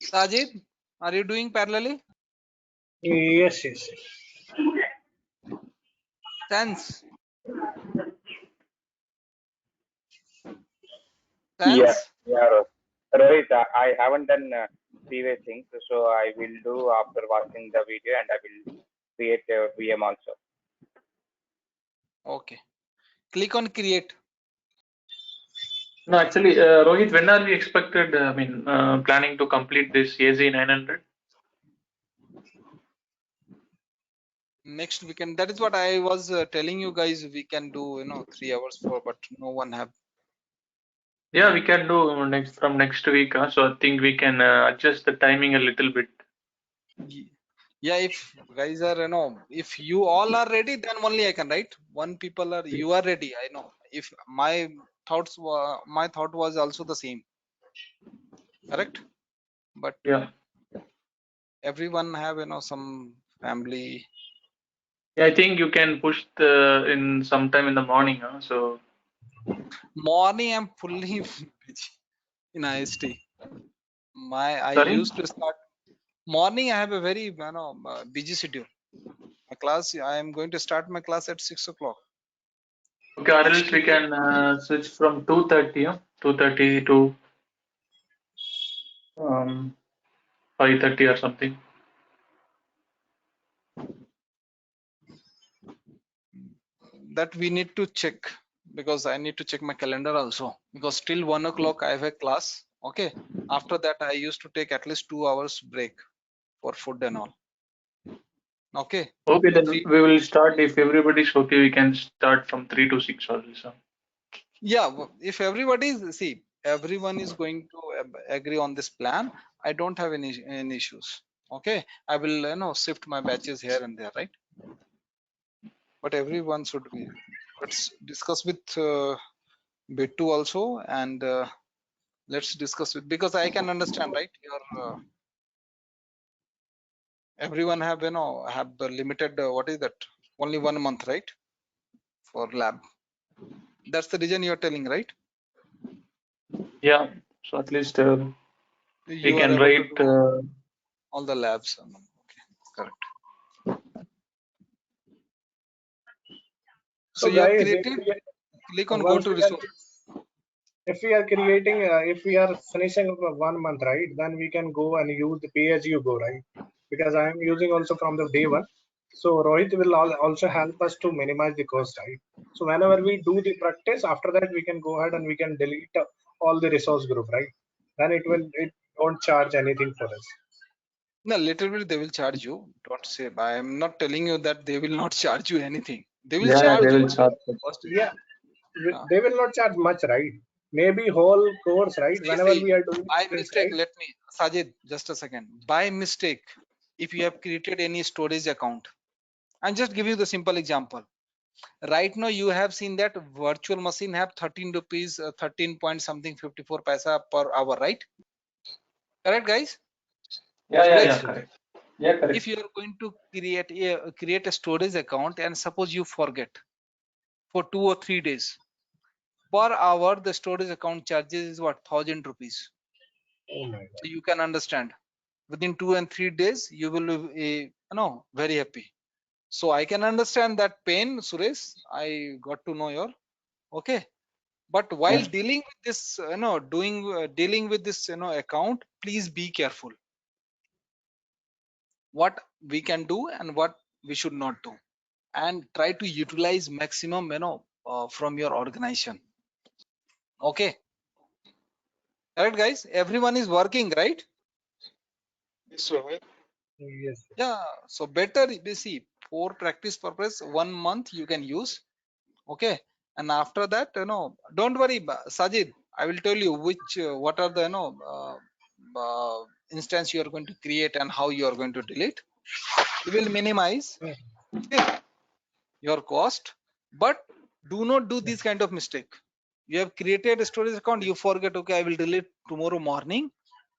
Sajid, are you doing parallelly? Yes. Sense. Yeah, Sense. Rohit, I haven't done previous things, so I will do after watching the video, and I will create a VM also. Okay. Click on create. No, actually, Rohit, when are we expected? Planning to complete this AZ 900? Next weekend. That is what I was telling you guys. We can do 3 hours for, but no one have. Yeah, we can do from next week. So I think we can adjust the timing a little bit. Yeah, if guys are if you all are ready, then only I can, right? One people are, you are ready, I know. If my thought was also the same, correct? But Yeah. everyone have some family. Yeah, I think you can push in sometime in the morning. So Morning I'm fully busy in IST. I sorry. used to start morning. I have a very busy schedule. My class, I am going to start my class at 6 o'clock. Okay, or else we can switch from 2:30, 2:30 to 5:30 or something. That we need to check, because I need to check my calendar also, because till 1 o'clock I have a class. Okay, after that I used to take at least 2 hours break for food and all. Okay. Okay, then Three. we will start. If everybody's okay, we can start from 3 to 6 also. Yeah, if everyone is going to agree on this plan, I don't have any issues. Okay, I will shift my batches here and there, right? But everyone should be. Let's discuss with Bittu also, and let's discuss with, because I can understand, right? Your everyone have have the limited what is that? Only 1 month, right? For lab. That's the reason you're telling, right? Yeah. So at least we You are can able to write. do all the labs. Okay, correct. So you have Guys, created. Click on go to resource. if we are creating, if we are finishing 1 month, right, then we can go and use the pay as you go, right? Because I am using also from the day one. So Rohit will also help us to minimize the cost, right? So whenever we do the practice, after that we can go ahead and we can delete all the resource group, right? Then it won't charge anything for us. No, little bit they will charge you. Don't say. I am not telling you that they will not charge you anything. They will Yeah, charge they you. will charge. First, Yeah, they will not charge much, right? Maybe whole course, right? Whenever see, we are doing by this, mistake, right? let me, Sajid, just a second. By mistake, if you have created any storage account, and just give you the simple example. Right now, you have seen that virtual machine have 13 rupees, 13 point something 54 paisa per hour, right? Correct, guys? Yeah, Suresh, correct. Yeah, correct. if you are going to create a storage account, and suppose you forget for 2 or 3 days, per hour the storage account charges is what, 1000 rupees. Oh my So you can understand, within 2 and 3 days you will be very happy. So I can understand that pain, Suresh. I got to know your, okay. But while dealing with this, dealing with this, account, please be careful. What we can do and what we should not do, and try to utilize maximum, from your organization. Okay. Alright, guys. Everyone is working, right? Yes, Rohit. Yes. Yeah. So better, you see, for practice purpose, 1 month you can use. Okay. And after that, don't worry, Sajid. I will tell you what are the, instance you are going to create and how you are going to delete. You will minimize your cost, but do not do this kind of mistake. You have created a storage account, you forget, okay, I will delete tomorrow morning,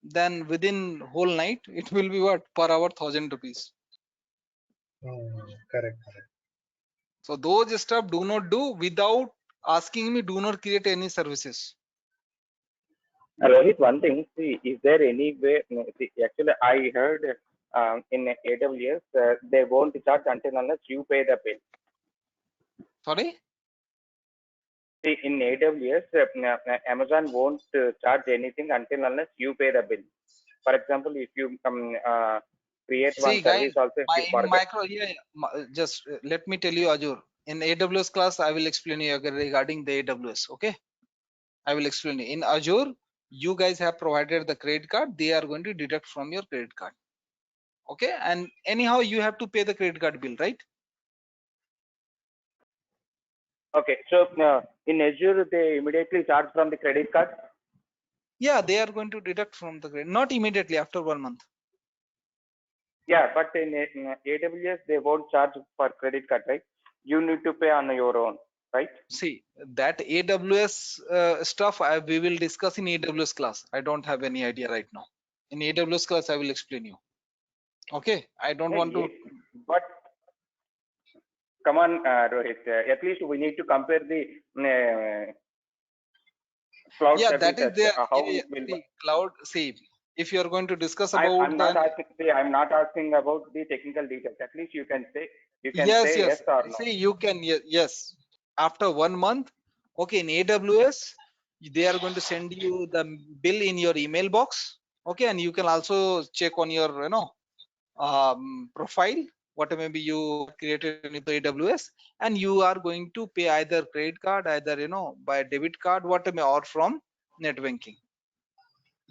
then within whole night it will be what, per hour 1,000 rupees. Correct. So those stuff do not do. Without asking me, do not create any services. Rohit, one thing, see, is there any way, no, see, actually, I heard in AWS, they won't charge until unless you pay the bill. Sorry. See, in AWS, Amazon won't charge anything until unless you pay the bill. For example, if you create one See, guys, service also, if you in forget. micro, just let me tell you, Azure. In AWS class, I will explain you regarding the AWS. Okay, I will explain you. In Azure, you guys have provided the credit card. They are going to deduct from your credit card. Okay, and anyhow, you have to pay the credit card bill, right? Okay, so in Azure, they immediately charge from the credit card. Yeah, they are going to deduct from the credit, not immediately, after 1 month. Yeah, but in AWS, they won't charge for credit card, right? You need to pay on your own, right? See, that AWS stuff we will discuss in AWS class. I don't have any idea right now. In AWS class, I will explain you. Okay, I don't want to. But come on, Rohit. At least we need to compare the cloud Yeah, that services. is there. How Yeah, it will. see, cloud. See, if you are going to discuss about I'm not asking. See, I'm not asking about the technical details. At least you can say yes, yes or no. See, you can, yes. After 1 month, okay, in AWS, they are going to send you the bill in your email box. Okay, and you can also check on your, profile, whatever maybe you created in the AWS, and you are going to pay either credit card, either, by debit card, whatever, or from net banking.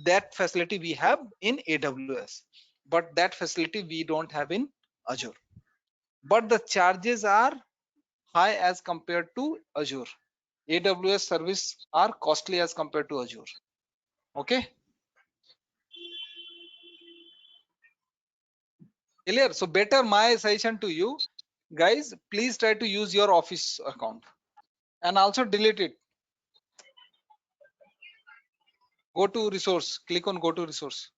That facility we have in AWS, but that facility we don't have in Azure. But the charges are high as compared to Azure. AWS service are costly as compared to Azure. Okay. Clear? So better, my suggestion to you guys, please try to use your Office account and also delete it. Go to resource, click on go to resource.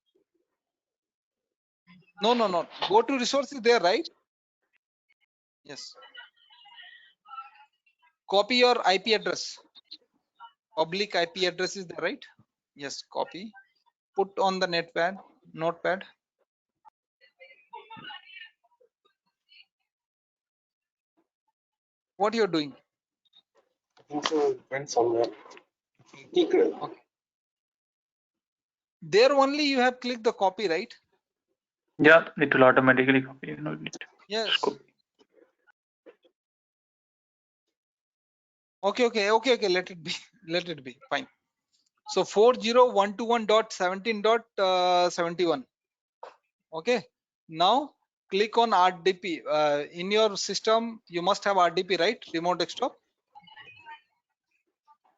No. Go to resource is there, right? Yes. Copy your IP address. Public IP address is there, right? Yes, copy. Put on the notepad. What you're doing? I think so. It went somewhere. Secret. Okay. There only you have clicked the copy, right? Yeah, it will automatically copy. You know, Yes. Okay. Let it be. Let it be. Fine. So 40121.17.71. Okay. Now click on RDP. In your system, you must have RDP, right? Remote desktop.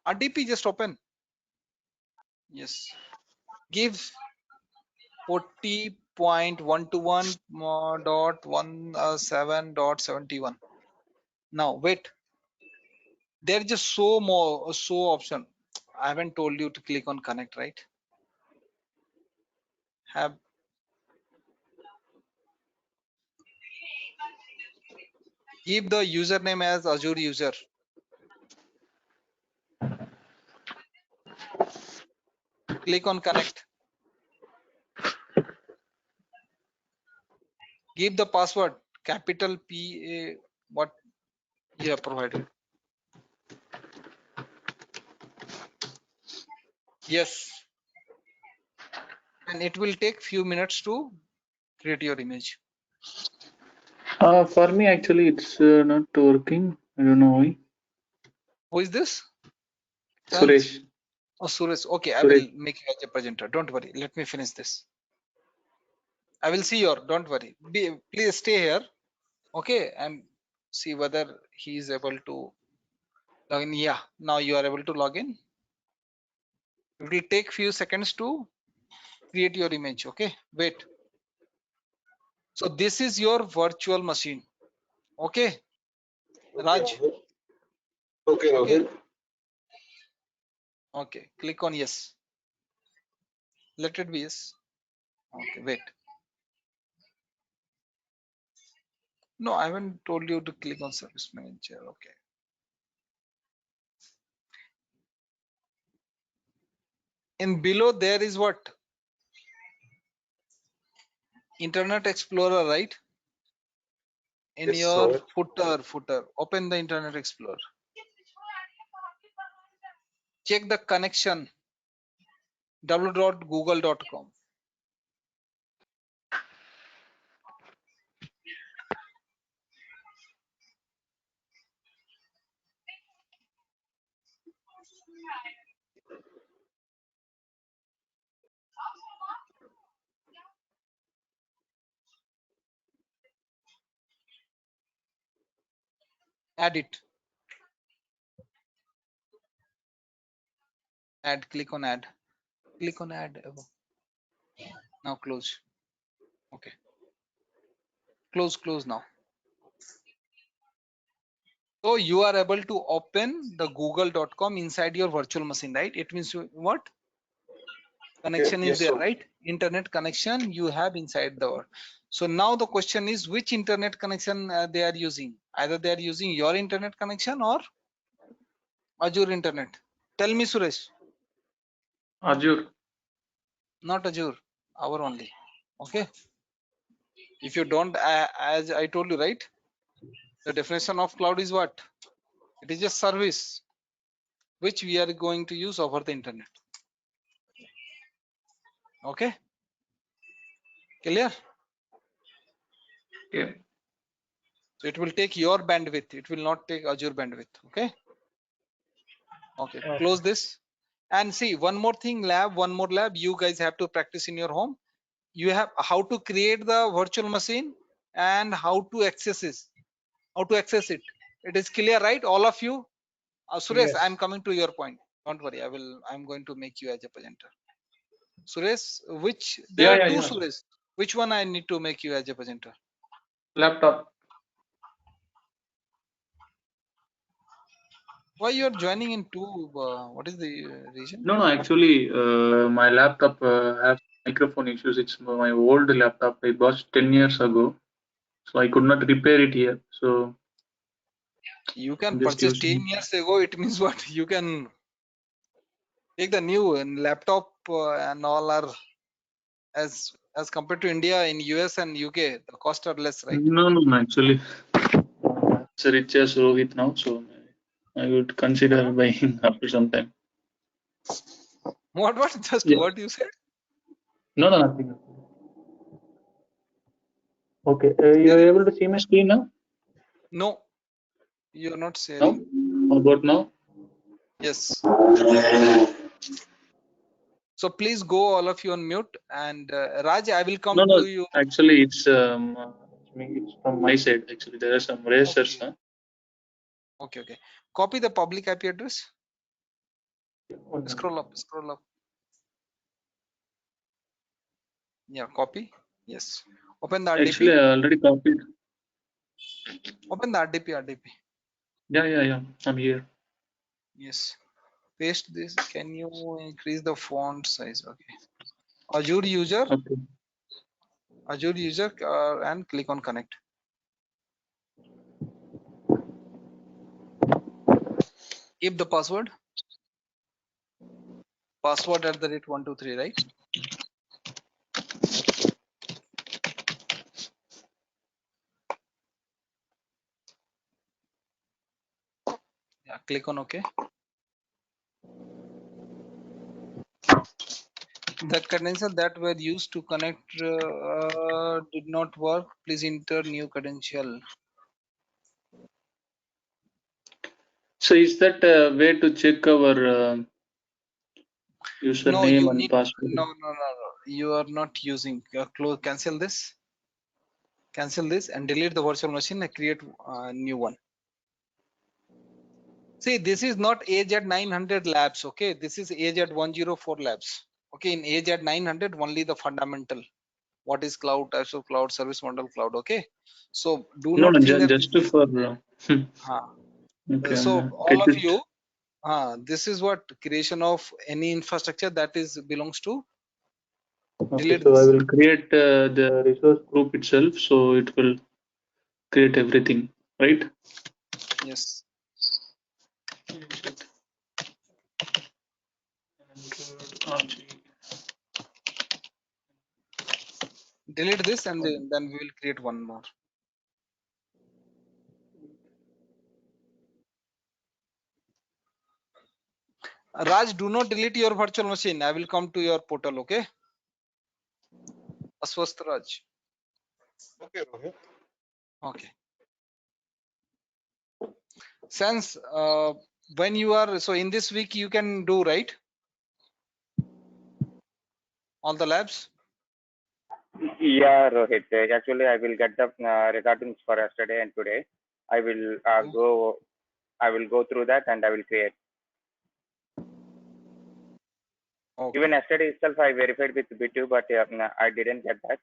RDP, just open. Yes. Give 40.121.17.71. Now wait. There is just so option. I haven't told you to click on connect, right? Give the username as Azure user. Click on connect. Give the password capital P A, what you have provided. Yes. And it will take few minutes to create your image. For me, actually, it's not working. I don't know why. Who is this? Suresh. Oh, Suresh. Okay, I Suresh. will make you as a presenter. Don't worry. Let me finish this. I will see your. Don't worry. Please stay here. Okay, and see whether he is able to log in. Yeah, now you are able to log in. It will take few seconds to create your image. Okay, wait. So this is your virtual machine. Okay, Raj. Okay, Okay, Rohit. okay. Click on yes. Let it be yes. Okay, wait. No, I haven't told you to click on service manager. Okay. In below there is what? Internet Explorer, right? In Yes, your Rohit. footer, open the Internet Explorer. Check the connection www.google.com. Add it. Add. Click on add. Click on add. Now close. Okay. Close now. So you are able to open the google.com inside your virtual machine, right? It means what? Connection is Yes, there, Rohit. right? Internet connection you have inside the world. So now the question is which internet connection they are using. Either they are using your internet connection or Azure internet. Tell me, Suresh. Azure. Not Azure, our only. Okay. If you don't, as I told you, right? The definition of cloud is what? It is a service which we are going to use over the internet. Okay. Clear? Okay. So it will take your bandwidth. It will not take Azure bandwidth. Okay. Okay. Close this. And see one more thing, one more lab you guys have to practice in your home. You have how to create the virtual machine and how to access it. It is clear, right? All of you. Suresh, Yes. I'm coming to your point. Don't worry. I'm going to make you as a presenter. Suresh, there are two Yeah. Suresh. Which one I need to make you as a presenter? Laptop. Why you are joining in two? What is the reason? No, actually, my laptop has microphone issues. It's my old laptop. I bought 10 years ago, so I could not repair it here. So You can I'm just purchase using 10 years ago. It means what? You can take the new laptop and all are as compared to India, in US and UK, the cost are less, right? No. Actually, it's rich as Rohit now, so I would consider buying after some time. What? Just Yeah. what you said? No, nothing. Okay. You are able to see my screen now? No, you're not Now? sharing. How about now? Yes. So please go all of you on mute and Raj, I will come No. to you. Actually, it's from my side. Actually, there are some racers. Okay. Okay. Copy the public IP address. Scroll up. Yeah, copy. Yes. Open the Actually, RDP. I already copied. Open the RDP. Yeah. I'm here. Yes. Paste this. Can you increase the font size? Okay. Azure user Okay. and click on connect. Keep the password. Password @123, right? Yeah, click on OK. That credential that were used to connect did not work. Please enter new credential. So is that a way to check our No, username you and need password? no. You are not using. Close. Cancel this. Cancel this and delete the virtual machine and create a new one. See, this is not AZ900 labs. Okay, this is AZ104 labs. Okay, in AZ900 only the fundamental. What is cloud, types of cloud, service model cloud. Okay, so do No, not think that just this is. for. Okay, So all get of it. you, this is what creation of any infrastructure that is belongs to. Okay, Delete so I this. will create the resource group itself, so it will create everything, right? Yes. Delete this and then we will create one more. Raj, do not delete your virtual machine. I will come to your portal. Okay. Aswasth Raj. Okay, Rohit. Okay. Since when you are so in this week you can do right all the labs. Yeah, Rohit. Actually, I will get the recordings for yesterday and today. I will go. I will go through that and I will create. Okay. Even yesterday itself, I verified with B2, but I didn't get that.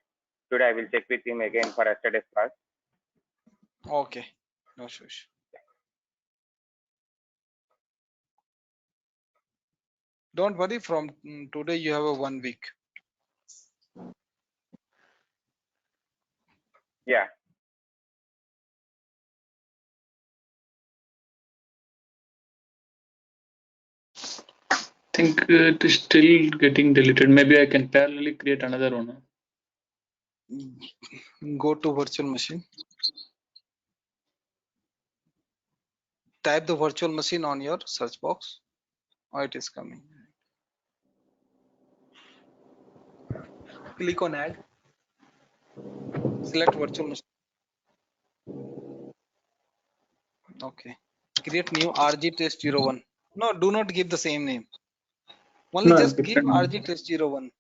Today, I will check with him again for yesterday's class. Okay. No issues. Don't worry. From today you have a 1 week. Yeah. I think it is still getting deleted. Maybe I can parallelly create another one. Go to virtual machine. Type the virtual machine on your search box. Oh, it is coming. Click on add. Select virtual machine. Okay. Create new RG test 01. No, do not give the same name. Only No, just give different. RG test 01.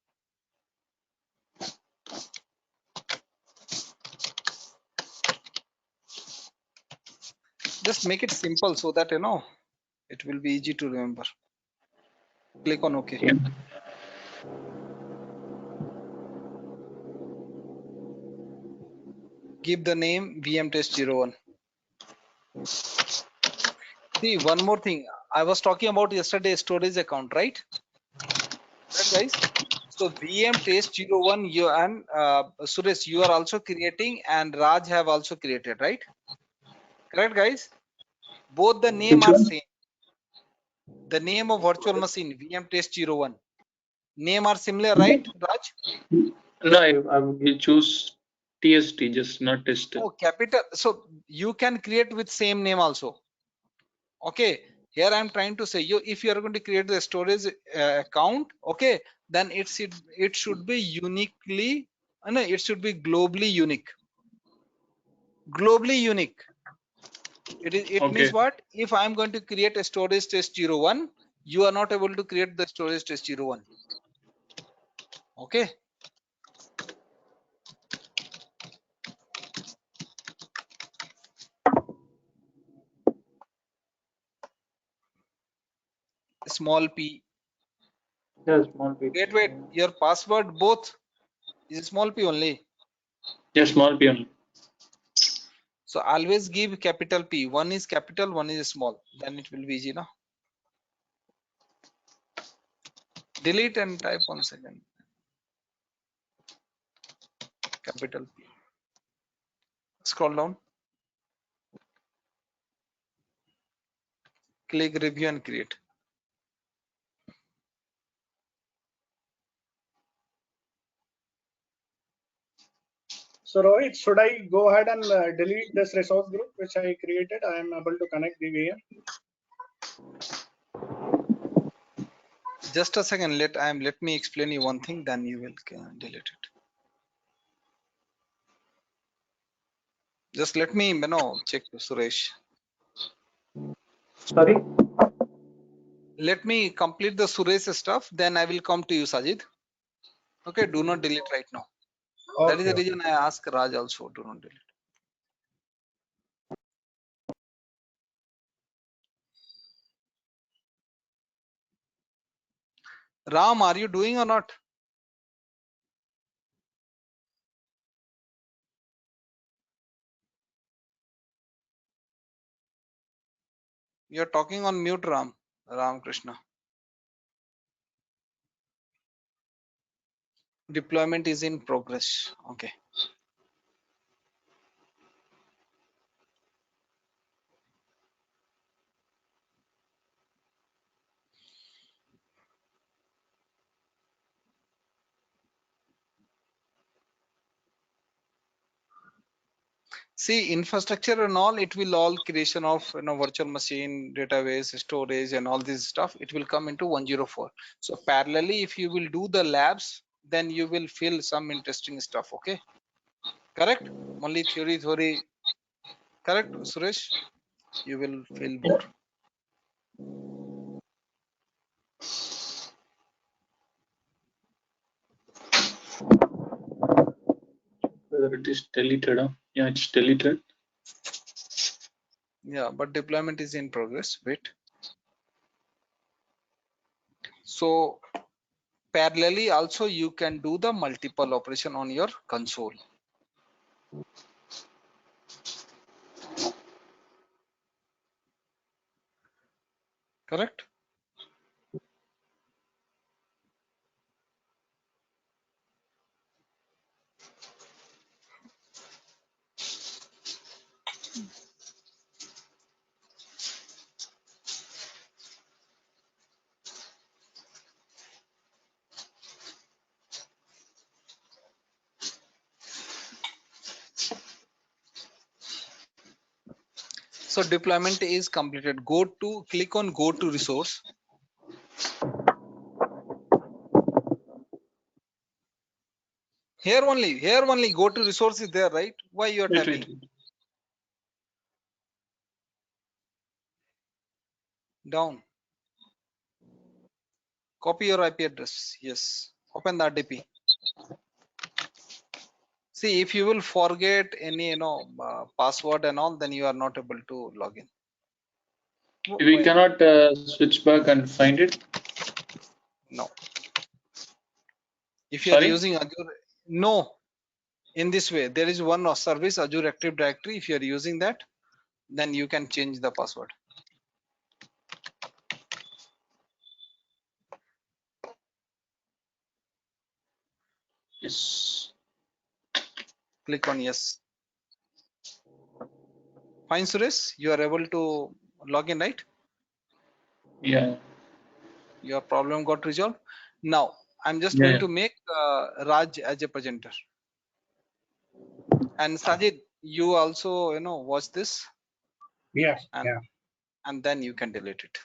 Just make it simple so that it will be easy to remember. Click on OK. Yeah. Give the name VM test 01. See, one more thing. I was talking about yesterday storage account, right? Right, guys? So VM test 01, you and Suresh, you are also creating, and Raj have also created, right? Correct, guys? Both the name Which are one? same. The name of virtual machine VM test 01. Name are similar, right, Raj? No, I will choose TST, just not test. Oh, capital. So you can create with same name also. Okay. Here I'm trying to say you if you are going to create the storage account, okay, then it should be uniquely, no, it should be globally unique. Globally unique. It Okay. means what? If I'm going to create a storage test 01, you are not able to create the storage test 01. Okay. Small p. Yeah, small p. Wait. Your password both is small p only. Yeah, small p only. So always give capital P. One is capital, one is small. Then it will be easy, no? Delete and type 1 second. Capital P. Scroll down. Click review and create. So Rohit, should I go ahead and delete this resource group which I created? I am able to connect the VM. Just a second. Let me explain you one thing. Then you will delete it. Just let me check Suresh. Sorry. Let me complete the Suresh stuff. Then I will come to you, Sajid. Okay. Do not delete right now. That is the Okay. reason I ask Raj also. Do not delete. Ram, are you doing or not? You're talking on mute, Ram. Ram Krishna. Deployment is in progress. Okay. See, infrastructure and all, it will all creation of virtual machine, database, storage, and all this stuff. It will come into 104. So parallelly, if you will do the labs, then you will feel some interesting stuff. Okay, correct? Only theory. Correct, Suresh? You will feel more. Whether it is deleted, huh? Yeah, it's deleted. Yeah, but deployment is in progress. Wait. So parallelly, also you can do the multiple operation on your console. Correct? So deployment is completed. Click on go to resource. Here only go to resource is there, right? Why you are tapping? Down. Copy your IP address. Yes. Open the RDP. See, if you will forget any password and all, then you are not able to log in. We cannot switch back and find it. No. If you are using Azure, no. In this way, there is one service, Azure Active Directory. If you are using that, then you can change the password. Yes. Click on yes. Fine, Suresh. You are able to log in, right? Yeah. Your problem got resolved. Now, I'm just going to make Raj as a presenter. And Sajid, you also, watch this. Yes. And then you can delete it.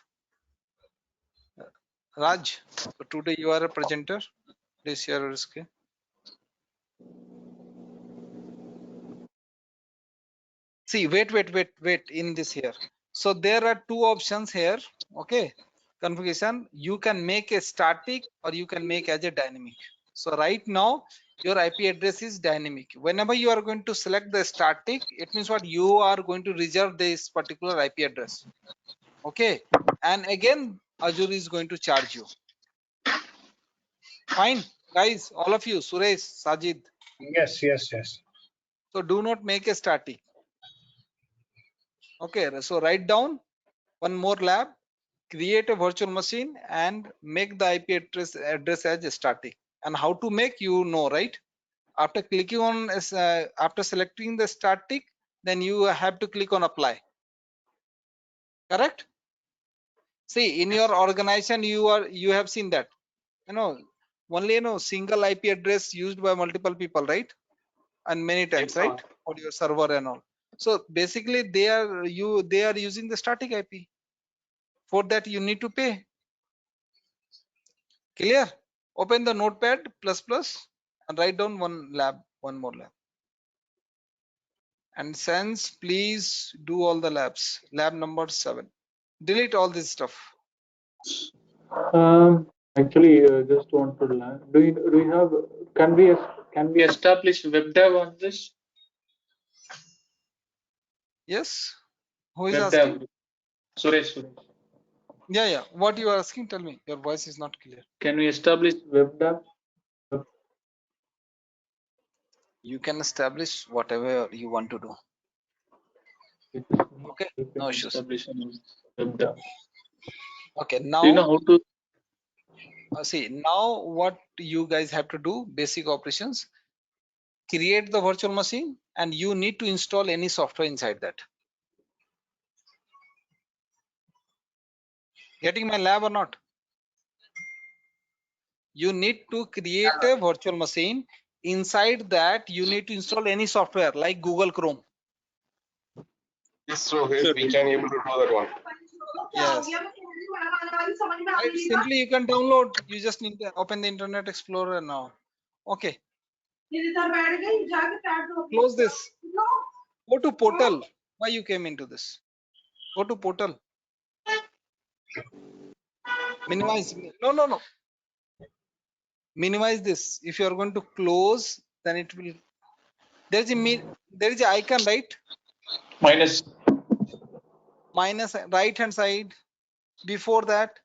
Raj, so today you are a presenter. Please share your screen. See, wait in this here. So there are two options here. Okay. Configuration, you can make a static or you can make as a dynamic. So right now your IP address is dynamic. Whenever you are going to select the static, it means what you are going to reserve this particular IP address. Okay. And again, Azure is going to charge you. Fine, guys, all of you, Suresh, Sajid. Yes. So do not make a static. Okay, so write down one more lab, create a virtual machine and make the IP address as a static. And how to make, right? After clicking on after selecting the static, then you have to click on apply. Correct? See, in your organization, you have seen that only single IP address used by multiple people, right? And many times, right? For your server and all. So basically they are using the static IP. For that you need to pay. Clear? Open the notepad plus and write down one more lab. And since please do all the labs. Lab number 7. Delete all this stuff. Actually, just want to learn. Do you have? Can we establish web dev on this? Yes. Who is Web asking? dev. Suresh. Yeah. What you are asking? Tell me. Your voice is not clear. Can we establish web dev? You can establish whatever you want to do. Okay. No issues. Establish web dev. Okay. Do you Now know how to? see, now what you guys have to do, basic operations, create the virtual machine, and you need to install any software inside that. Getting my lab or not? You need to create a virtual machine. Inside that, you need to install any software like Google Chrome. Yes, so here we can able to do that one. Yes. Right, simply you can download. You just need to open the Internet Explorer now. Okay. Close this. Go to portal. Why you came into this? Go to portal. Minimize. No. Minimize this. If you are going to close, then it will. There is a icon, right? Minus. Minus right hand side. Before that.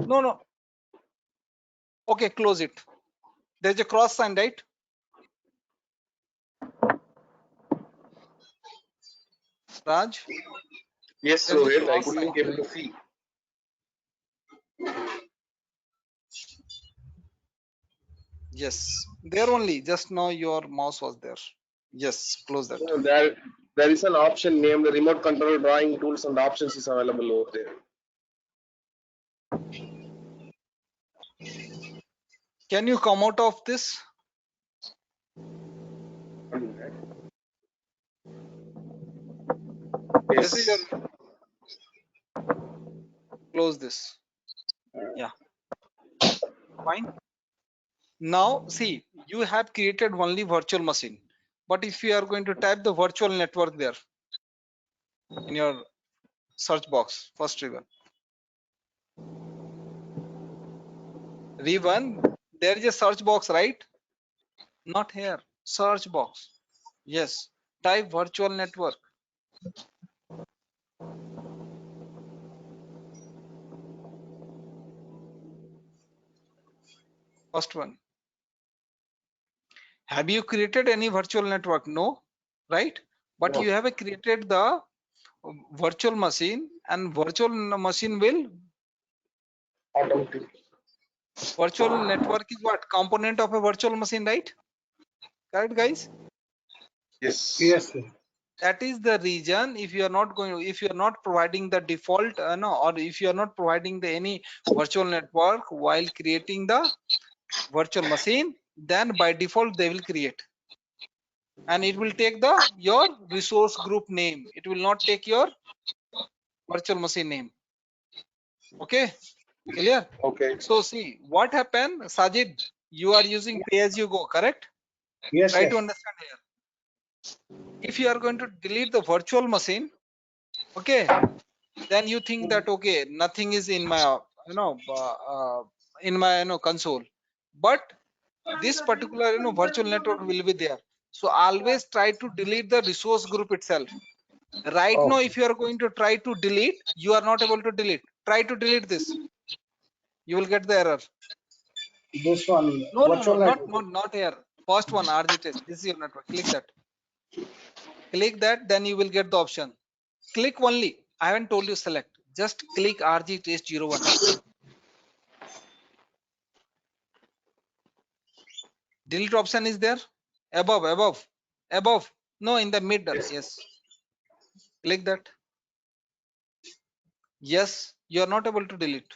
No. Okay, close it. There is a cross sign, right? Raj? Yes, There is so a here I cross couldn't sign. able to see. Yes, there only. Just now your mouse was there. Yes, close that. So there is an option named remote control drawing tools and options is available over there. Can you come out of this? This is your. Close this. Yeah. Fine. Now see, you have created only virtual machine. But if you are going to type the virtual network there in your search box, first ribbon. Ribbon, there is a search box, right? Not here. Search box. Yes. Type virtual network. First one. Have you created any virtual network? No, right? But No. you have created the virtual machine, and virtual machine will. Automatic. Virtual network is what? Component of a virtual machine, right? Correct, guys? Yes. Yes, sir. That is the reason if you are not providing the default or if you are not providing any virtual network while creating the virtual machine, then by default they will create, and it will take your resource group name. It will not take your virtual machine name. Okay, clear? Okay. So see what happened, Sajid. You are using pay as you go, correct? Yes, Try sir. to understand here. If you are going to delete the virtual machine, okay, then you think that okay, nothing is in my console, but this particular virtual network will be there. So always try to delete the resource group itself. Right now, Okay. if you are going to try to delete, you are not able to delete. Try to delete this. You will get the error. This one, No, virtual network. not here. First one, RG test. This is your network. Click that. Click that, then you will get the option. Click only. I haven't told you select. Just click RG test 01. Delete option is there. Above. No, in the middle. Yes. Click that. Yes, you are not able to delete.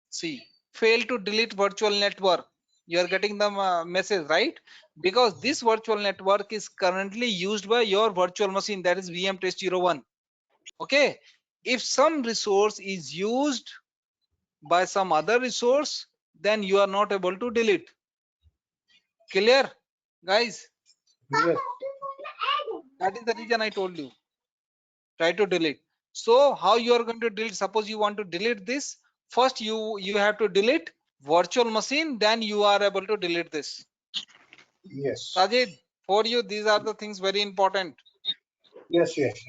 See, fail to delete virtual network. You are getting the message, right? Because this virtual network is currently used by your virtual machine, that is VM test 01. Okay. If some resource is used by some other resource, then you are not able to delete. Clear, guys? Yes. That is the reason I told you. Try to delete. So how you are going to delete? Suppose you want to delete this. First, you have to delete virtual machine. Then you are able to delete this. Yes. Sajid, for you, these are the things very important. Yes. Yes.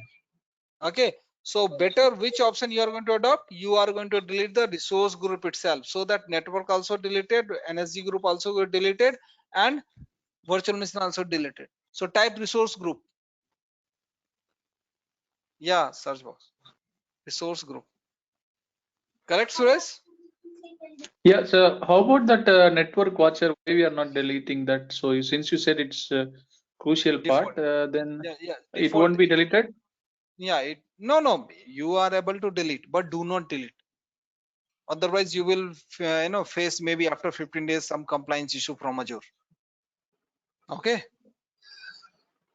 Okay. So better which option you are going to adopt? You are going to delete the resource group itself, so that network also deleted, NSG group also got deleted, and virtual machine also deleted. So type resource group. Yeah, search box. Resource group. Correct, Suresh? Yeah, so how about that network watcher? Why we are not deleting that? So since you said it's a crucial part, Default. then Yeah. it Default. won't be deleted? Yeah, no, you are able to delete, but do not delete. Otherwise, you will face maybe after 15 days some compliance issue from Azure. Okay,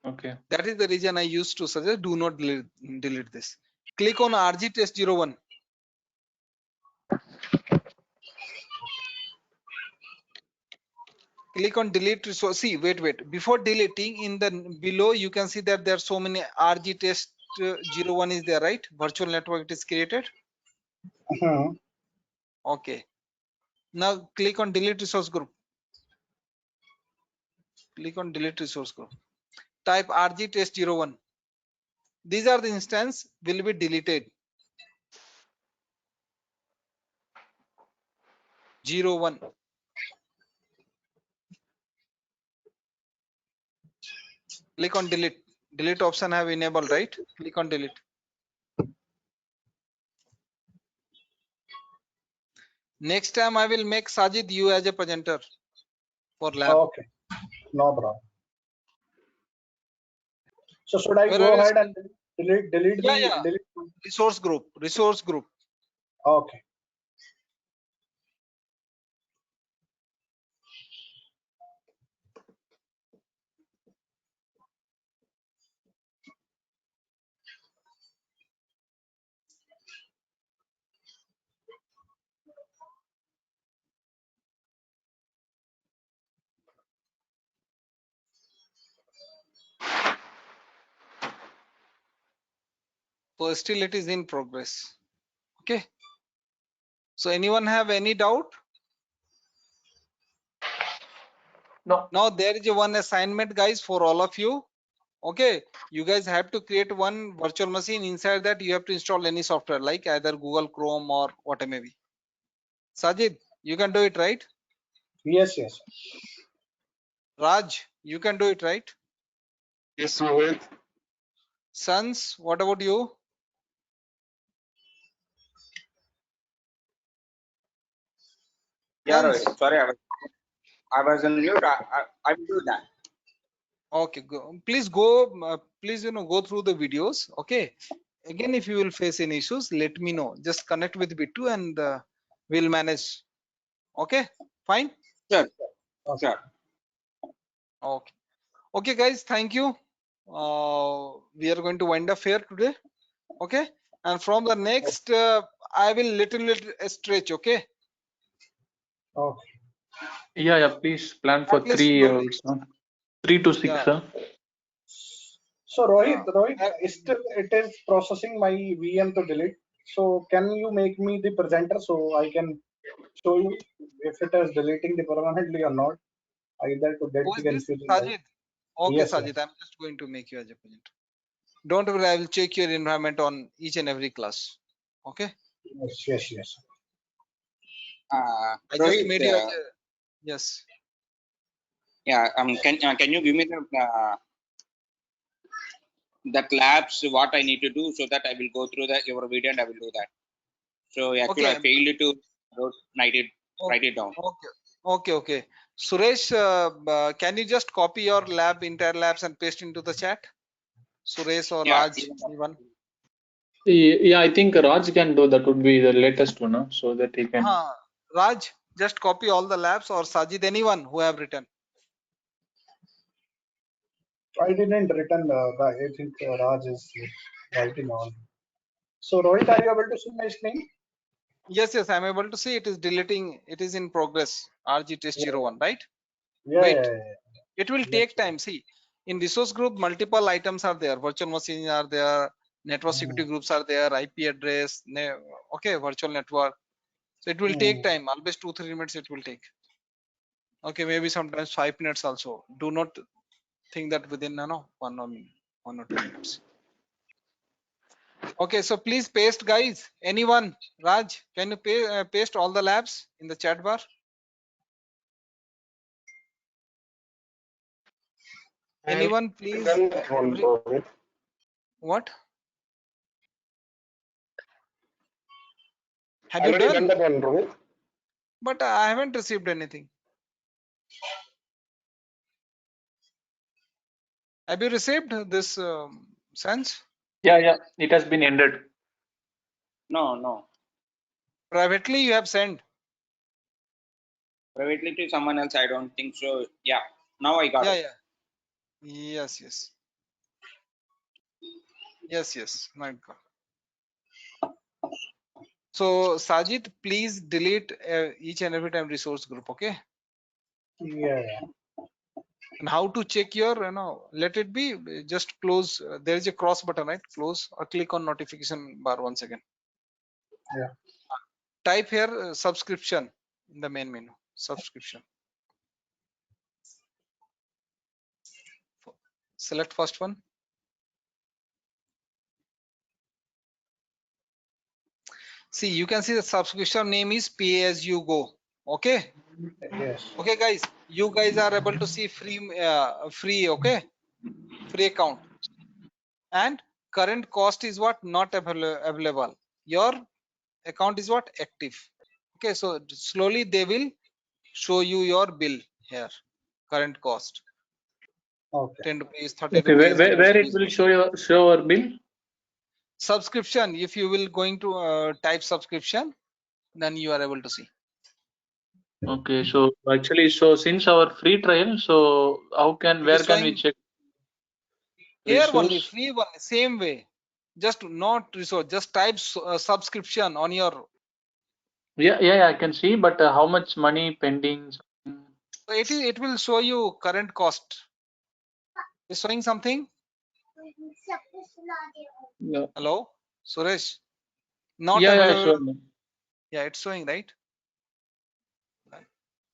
Okay. that is the reason I used to suggest do not delete this. Click on RG test 01. Click on delete resource. See, wait. Before deleting, in the below you can see that there are so many RG test 01 is there, right? Virtual network it is created. Okay. Now click on delete resource group. Click on delete resource group. Type RG test 01. These are the instance will be deleted. 01. Click on delete. Delete option have enabled, right? Click on delete. Next time I will make Sajid you as a presenter for lab. Okay. No problem. So should I Where go are you? ahead and delete Yeah. delete? Resource group. Okay. So still it is in progress. Okay. So anyone have any doubt? No. Now there is one assignment, guys, for all of you. Okay, you guys have to create one virtual machine. Inside that you have to install any software like either Google Chrome or what it may be. Sajid, you can do it, right? Yes. Raj, you can do it, right? Yes, Rohit. Sons, what about you? Yeah, Sons? Rohit. Sorry, I was on mute. I will do that. Okay, please go through the videos. Okay, again, if you will face any issues, let me know. Just connect with Bittu and we'll manage. Okay, fine. Sure. Okay. Sure. Okay, guys, thank you. We are going to wind up here today. Okay, and from the next, I will little stretch. Okay, Okay. Yeah, please plan for at least 3 slowly. hours. 3 to 6. Yeah. So Rohit, Uh, still it is processing my VM to delete. So can you make me the presenter so I can show you if it is deleting the permanently or not? Either to get Who the is this? confusion. Right? Sajid. Okay, Yes. Sajid, I'm just going to make you as a presenter. Don't worry, I will check your environment on each and every class. Okay. Yes. I just Rohit, made you as a, yes. yeah. Can you give me that labs what I need to do so that I will go through your video and I will do that. So actually, Okay. I failed to write it down. Okay. Suresh, can you just copy your entire labs and paste into the chat? Suresh or Yeah. Raj, anyone? Yeah, I think Raj can do that. Would be the latest one, so that he can. Raj, just copy all the labs, or Sajid, anyone who have written. I didn't written. I think Raj is writing on. So Rohit, are you able to see my screen? Yes, yes, I'm able to see it is deleting. It is in progress. RG test Yeah, 01, right? yeah, Wait, yeah. it will That's take right. time. See, in resource group, multiple items are there. Virtual machines are there. Network security groups are there. IP address. Okay, virtual network. So it will take time. Always 2-3 minutes it will take. Okay, maybe sometimes 5 minutes also. Do not think that within 1 or 2 minutes. Okay, so please paste, guys. Anyone? Raj, can you paste all the labs in the chat bar? Anyone, please? Done that one, Rohit. What? Have you Already done? done that one, Rohit. But I haven't received anything. Have you received this sense? Yeah, it has been ended. No. Privately you have sent. Privately to someone else, I don't think so. Yeah. Now I got it. Yeah. Yes. My God. So Sajid, please delete each and every time resource group, okay? Yeah. And how to check your, let it be just close. There is a cross button, right? Close or click on notification bar once again. Yeah. Type here subscription in the main menu. Subscription. Select first one. See, you can see the subscription name is Pay As You Go. Okay. Yes. Okay, guys. You guys are able to see free, okay, free account. And current cost is what? Not available. Your account is what? Active. Okay, so slowly they will show you your bill here. Current cost. Okay. 10 rupees, 30 Okay, rupees, 100 where it rupees. will show our bill? Subscription. If you will going to type subscription, then you are able to see. Okay, so actually, so since our free trial, so where can we check? Here only Resource? free one, same way. Just not resource, just type subscription on your. Yeah, I can see, but how much money pending? So it will show you current cost. Is showing something? Yeah, Hello, Suresh. Not yeah, available. sure. Yeah, it's showing, right?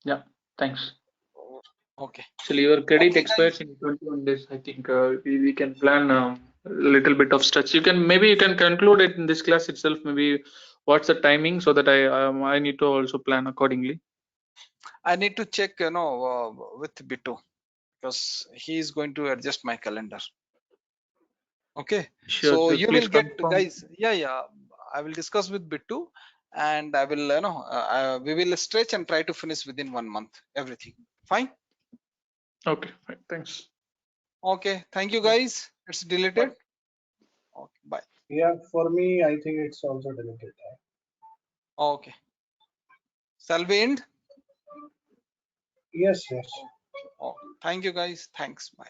Yeah, thanks. Okay. Actually, your credit Okay, expires guys. in 21 days. I think we can plan a little bit of steps. You can conclude it in this class itself. Maybe what's the timing so that I need to also plan accordingly. I need to check, with Bittu because he is going to adjust my calendar. Okay. Sure, So sure. you Please will get, confirm. guys. Yeah. I will discuss with Bittu, and I will, we will stretch and try to finish within 1 month. Everything. Fine. Okay, fine. Thanks. Okay. Thank you, guys. It's deleted. Okay. Bye. Yeah, for me, I think it's also deleted. Okay. Shall we end? Yes. Oh, thank you, guys. Thanks. Bye.